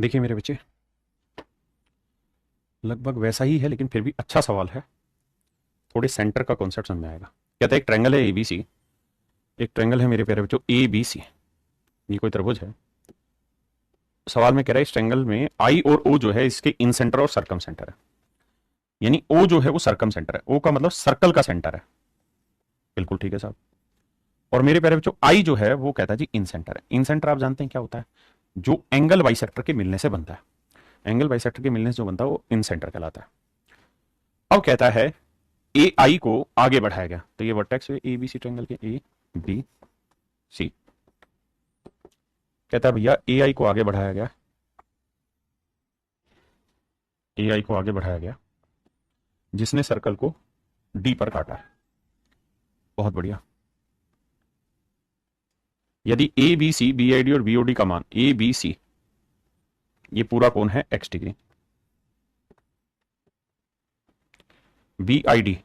देखिए मेरे बच्चे, लगभग वैसा ही है लेकिन फिर भी अच्छा सवाल है, थोड़े सेंटर का कॉन्सेप्ट समझ में आएगा। कहता है एक ट्रायंगल है एबीसी, एक ट्रायंगल है मेरे प्यारे बच्चों ए बी सी, ये कोई त्रिभुज है। सवाल में कह रहा है इस ट्रायंगल में आई और ओ जो है इसके इन सेंटर और सर्कम सेंटर है, यानी ओ जो है वो सर्कम सेंटर है, ओ का मतलब सर्कल का सेंटर है। बिल्कुल ठीक है साहब। और मेरे प्यारे बच्चों आई जो है वो कहता है जी इन सेंटर है। इन सेंटर आप जानते हैं क्या होता है, जो एंगल बाइसेक्टर के मिलने से बनता है, एंगल बाइसेक्टर के मिलने से जो बनता है वो इन सेंटर कहलाता है। अब कहता है ए आई को आगे बढ़ाया गया, तो ये वर्टेक्स है ए बी सी ट्रायंगल के ए बी सी। कहता है भैया ए आई को आगे बढ़ाया गया, ए आई को आगे बढ़ाया गया जिसने सर्कल को डी पर काटा है। बहुत बढ़िया। यदि A B C B I D और बीओडी का मान ए बी सी, ये पूरा कोण है X degree, B I D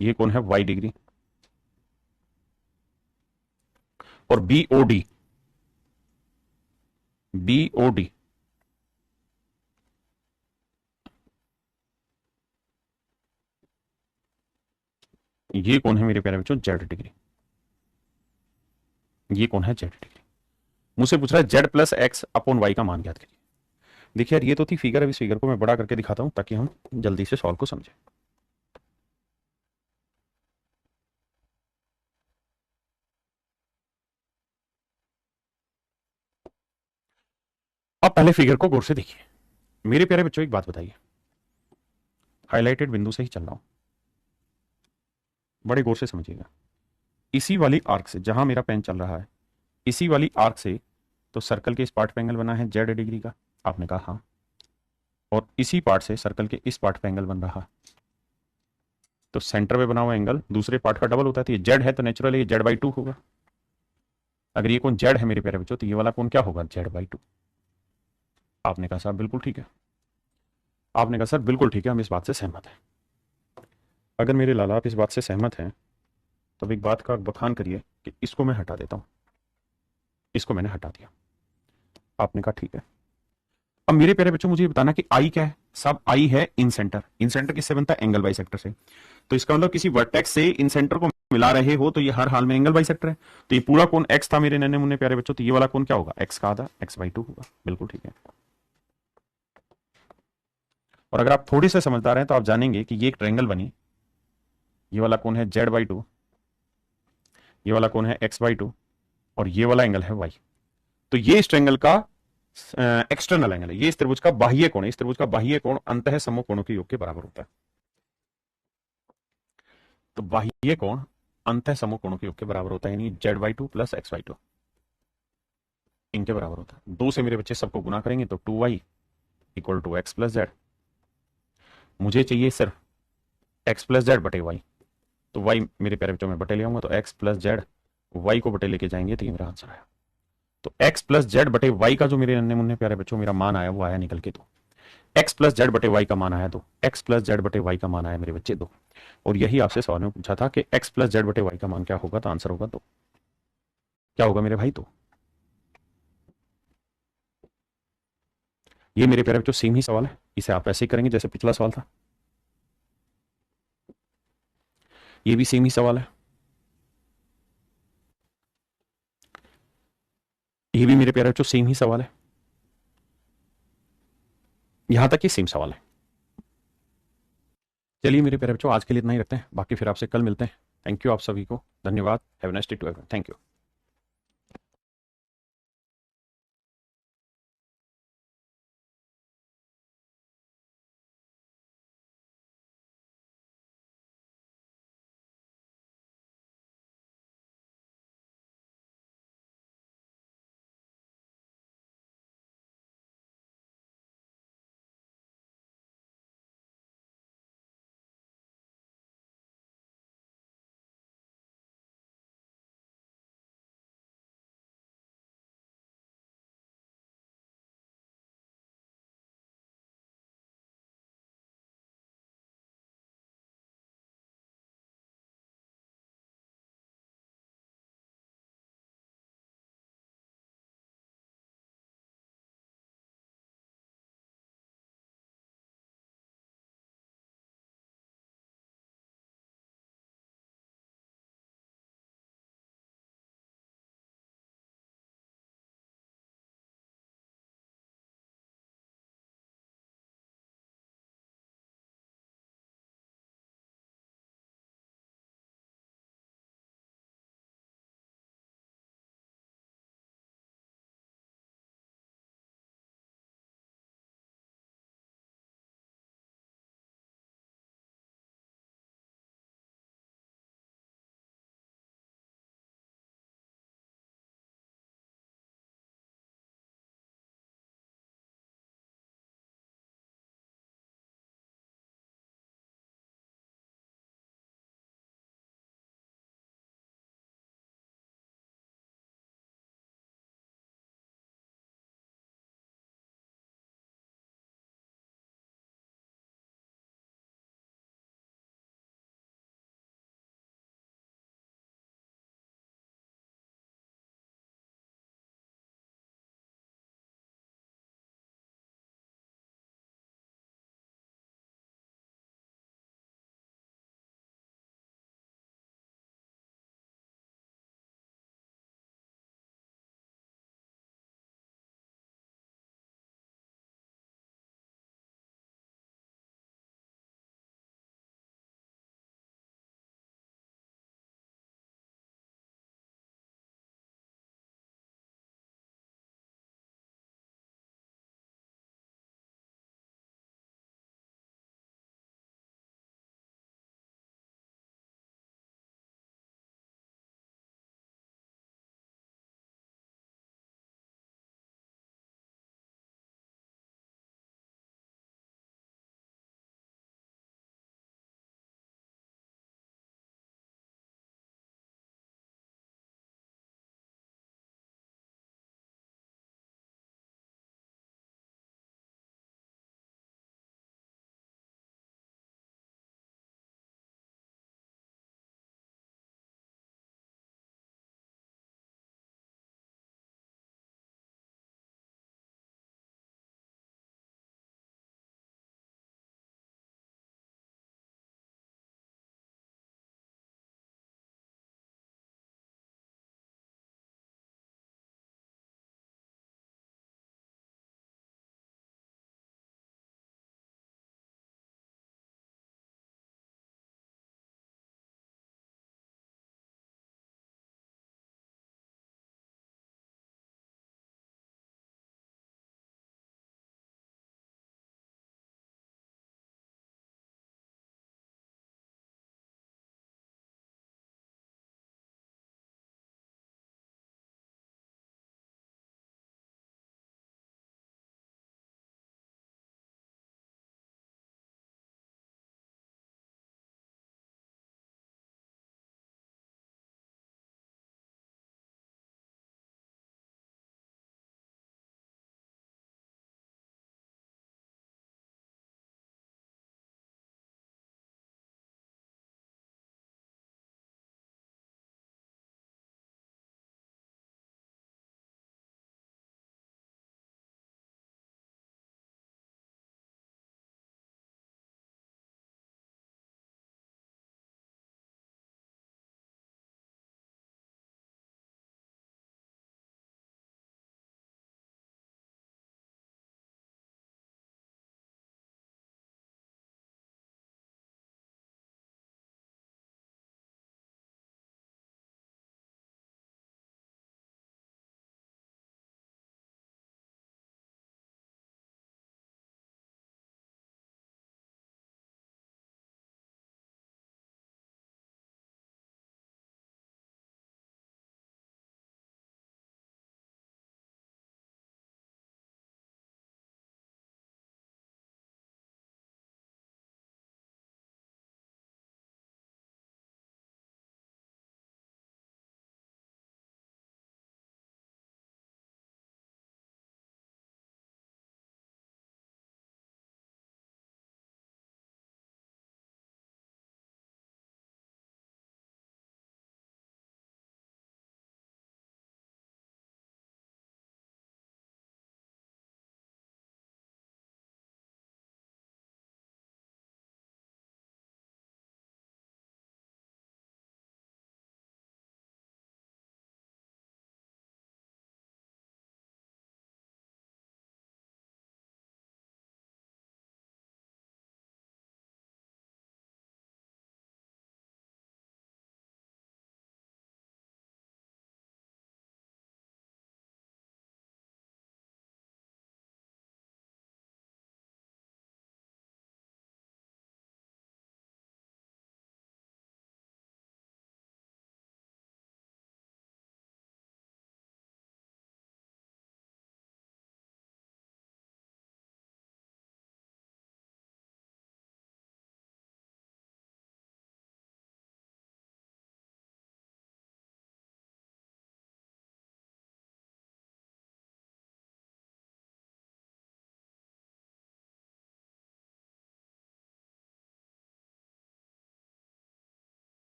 ये कोण है वाई डिग्री, और बीओडी बीओडी ये कौन है मेरे प्यारे बच्चों जेड डिग्री, ये कौन है जेड डिग्री। मुझसे पूछ रहा है Z plus X upon Y का मान ज्ञात करिए। देखिए यार ये तो थी फिगर, अब इस फिगर को मैं बड़ा करके दिखाता हूं ताकि हम जल्दी से सॉल्व को समझें। अब पहले फिगर को गौर से देखिए। मेरे प्यारे बच्चों एक बात बताइए, हाईलाइटेड बिंदु से ही चल रहा हूं, बड़े गौर से समझिएगा। इसी वाली आर्क से जहां मेरा पेन चल रहा है, इसी वाली आर्क से तो सर्कल के इस पार्ट पे एंगल बना है जेड डिग्री का, आपने कहा हाँ। और इसी पार्ट से सर्कल के इस पार्ट पे एंगल बन रहा है, तो सेंटर पे बना हुआ एंगल दूसरे पार्ट का डबल होता है, तो ये जेड है तो नेचुरली ये जेड बाई टू होगा। अगर ये कोण जेड है मेरे प्यारे बच्चों तो ये वाला कोण क्या होगा, जेड बाई टू। आपने कहा साहब बिल्कुल ठीक है, आपने कहा सर बिल्कुल ठीक है, हम इस बात से सहमत हैं। अगर मेरे लाला आप इस बात से सहमत हैं तो अब एक बात का बखान करिए कि इसको मैं हटा देता हूं, इसको मैंने हटा दिया। आपने कहा ठीक है। अब मेरे प्यारे बच्चों मुझे बताना कि आई क्या है। सब आई है इन सेंटर, इन सेंटर किससे बनता है, एंगल बाइसेक्टर से। तो इसका मतलब किसी वर्टेक्स से इन सेंटर को मिला रहे हो तो ये हर हाल में एंगल बाइसेक्टर है। तो ये पूरा कोण एक्स था मेरे नन्हे मुन्ने प्यारे बच्चों, तो ये वाला कोण क्या होगा, एक्स का आधा, एक्स बाई टू होगा। बिल्कुल ठीक है। और अगर आप थोड़ी से समझदार हैं तो आप जानेंगे कि ये एक ट्रायंगल बनी, ये वाला कोण है जेड बाई टू, ये वाला कोण है एक्स बाई टू, और ये वाला एंगल है वाई। तो ये इस ट्रायंगल का एक्सटर्नल एंगल है, ये इस त्रिभुज का बाह्य कोण है। इस त्रिभुज का बाह्य कोण अंतः समकोण कोणों के योग के बराबर होता है। तो बाह्य कोण अंतः समकोण कोणों के योग के बराबर होता है, यानी Z by two plus x by two इनके बराबर होता है। दो से मेरे बच्चे सबको गुना करेंगे तो 2y equal to X plus Z. मुझे चाहिए सिर्फ एक्स प्लस जेड बटे वाई, तो y मेरे प्यारे बच्चों में बटे ले आऊंगा, तो एक्स प्लस जेड वाई को बटे लेके जाएंगे, तो ये मेरा आंसर आया। तो x प्लस जेड बटे वाई का जो मेरे नन्हे मुन्ने प्यारे बच्चों मेरा मान आया वो आया निकल के 2। x प्लस जेड बटे वाई का मान आया 2, x प्लस जेड बटे वाई का मान आया मेरे बच्चे 2। और यही आपसे सवाल में पूछा था कि x प्लस जेड बटे वाई का मान क्या होगा, तो आंसर होगा 2। क्या होगा मेरे भाई 2। ये मेरे प्यारे बच्चों सेम ही सवाल है, इसे आप ऐसे ही करेंगे जैसे पिछला सवाल था। ये भी सेम ही सवाल है, ये भी मेरे प्यारे बच्चों सेम ही सवाल है, यहां तक ये सेम सवाल है। चलिए मेरे प्यारे बच्चों आज के लिए इतना ही रखते हैं, बाकी फिर आपसे कल मिलते हैं। थैंक यू आप सभी को, धन्यवाद। Have a nice day to everyone. Thank you.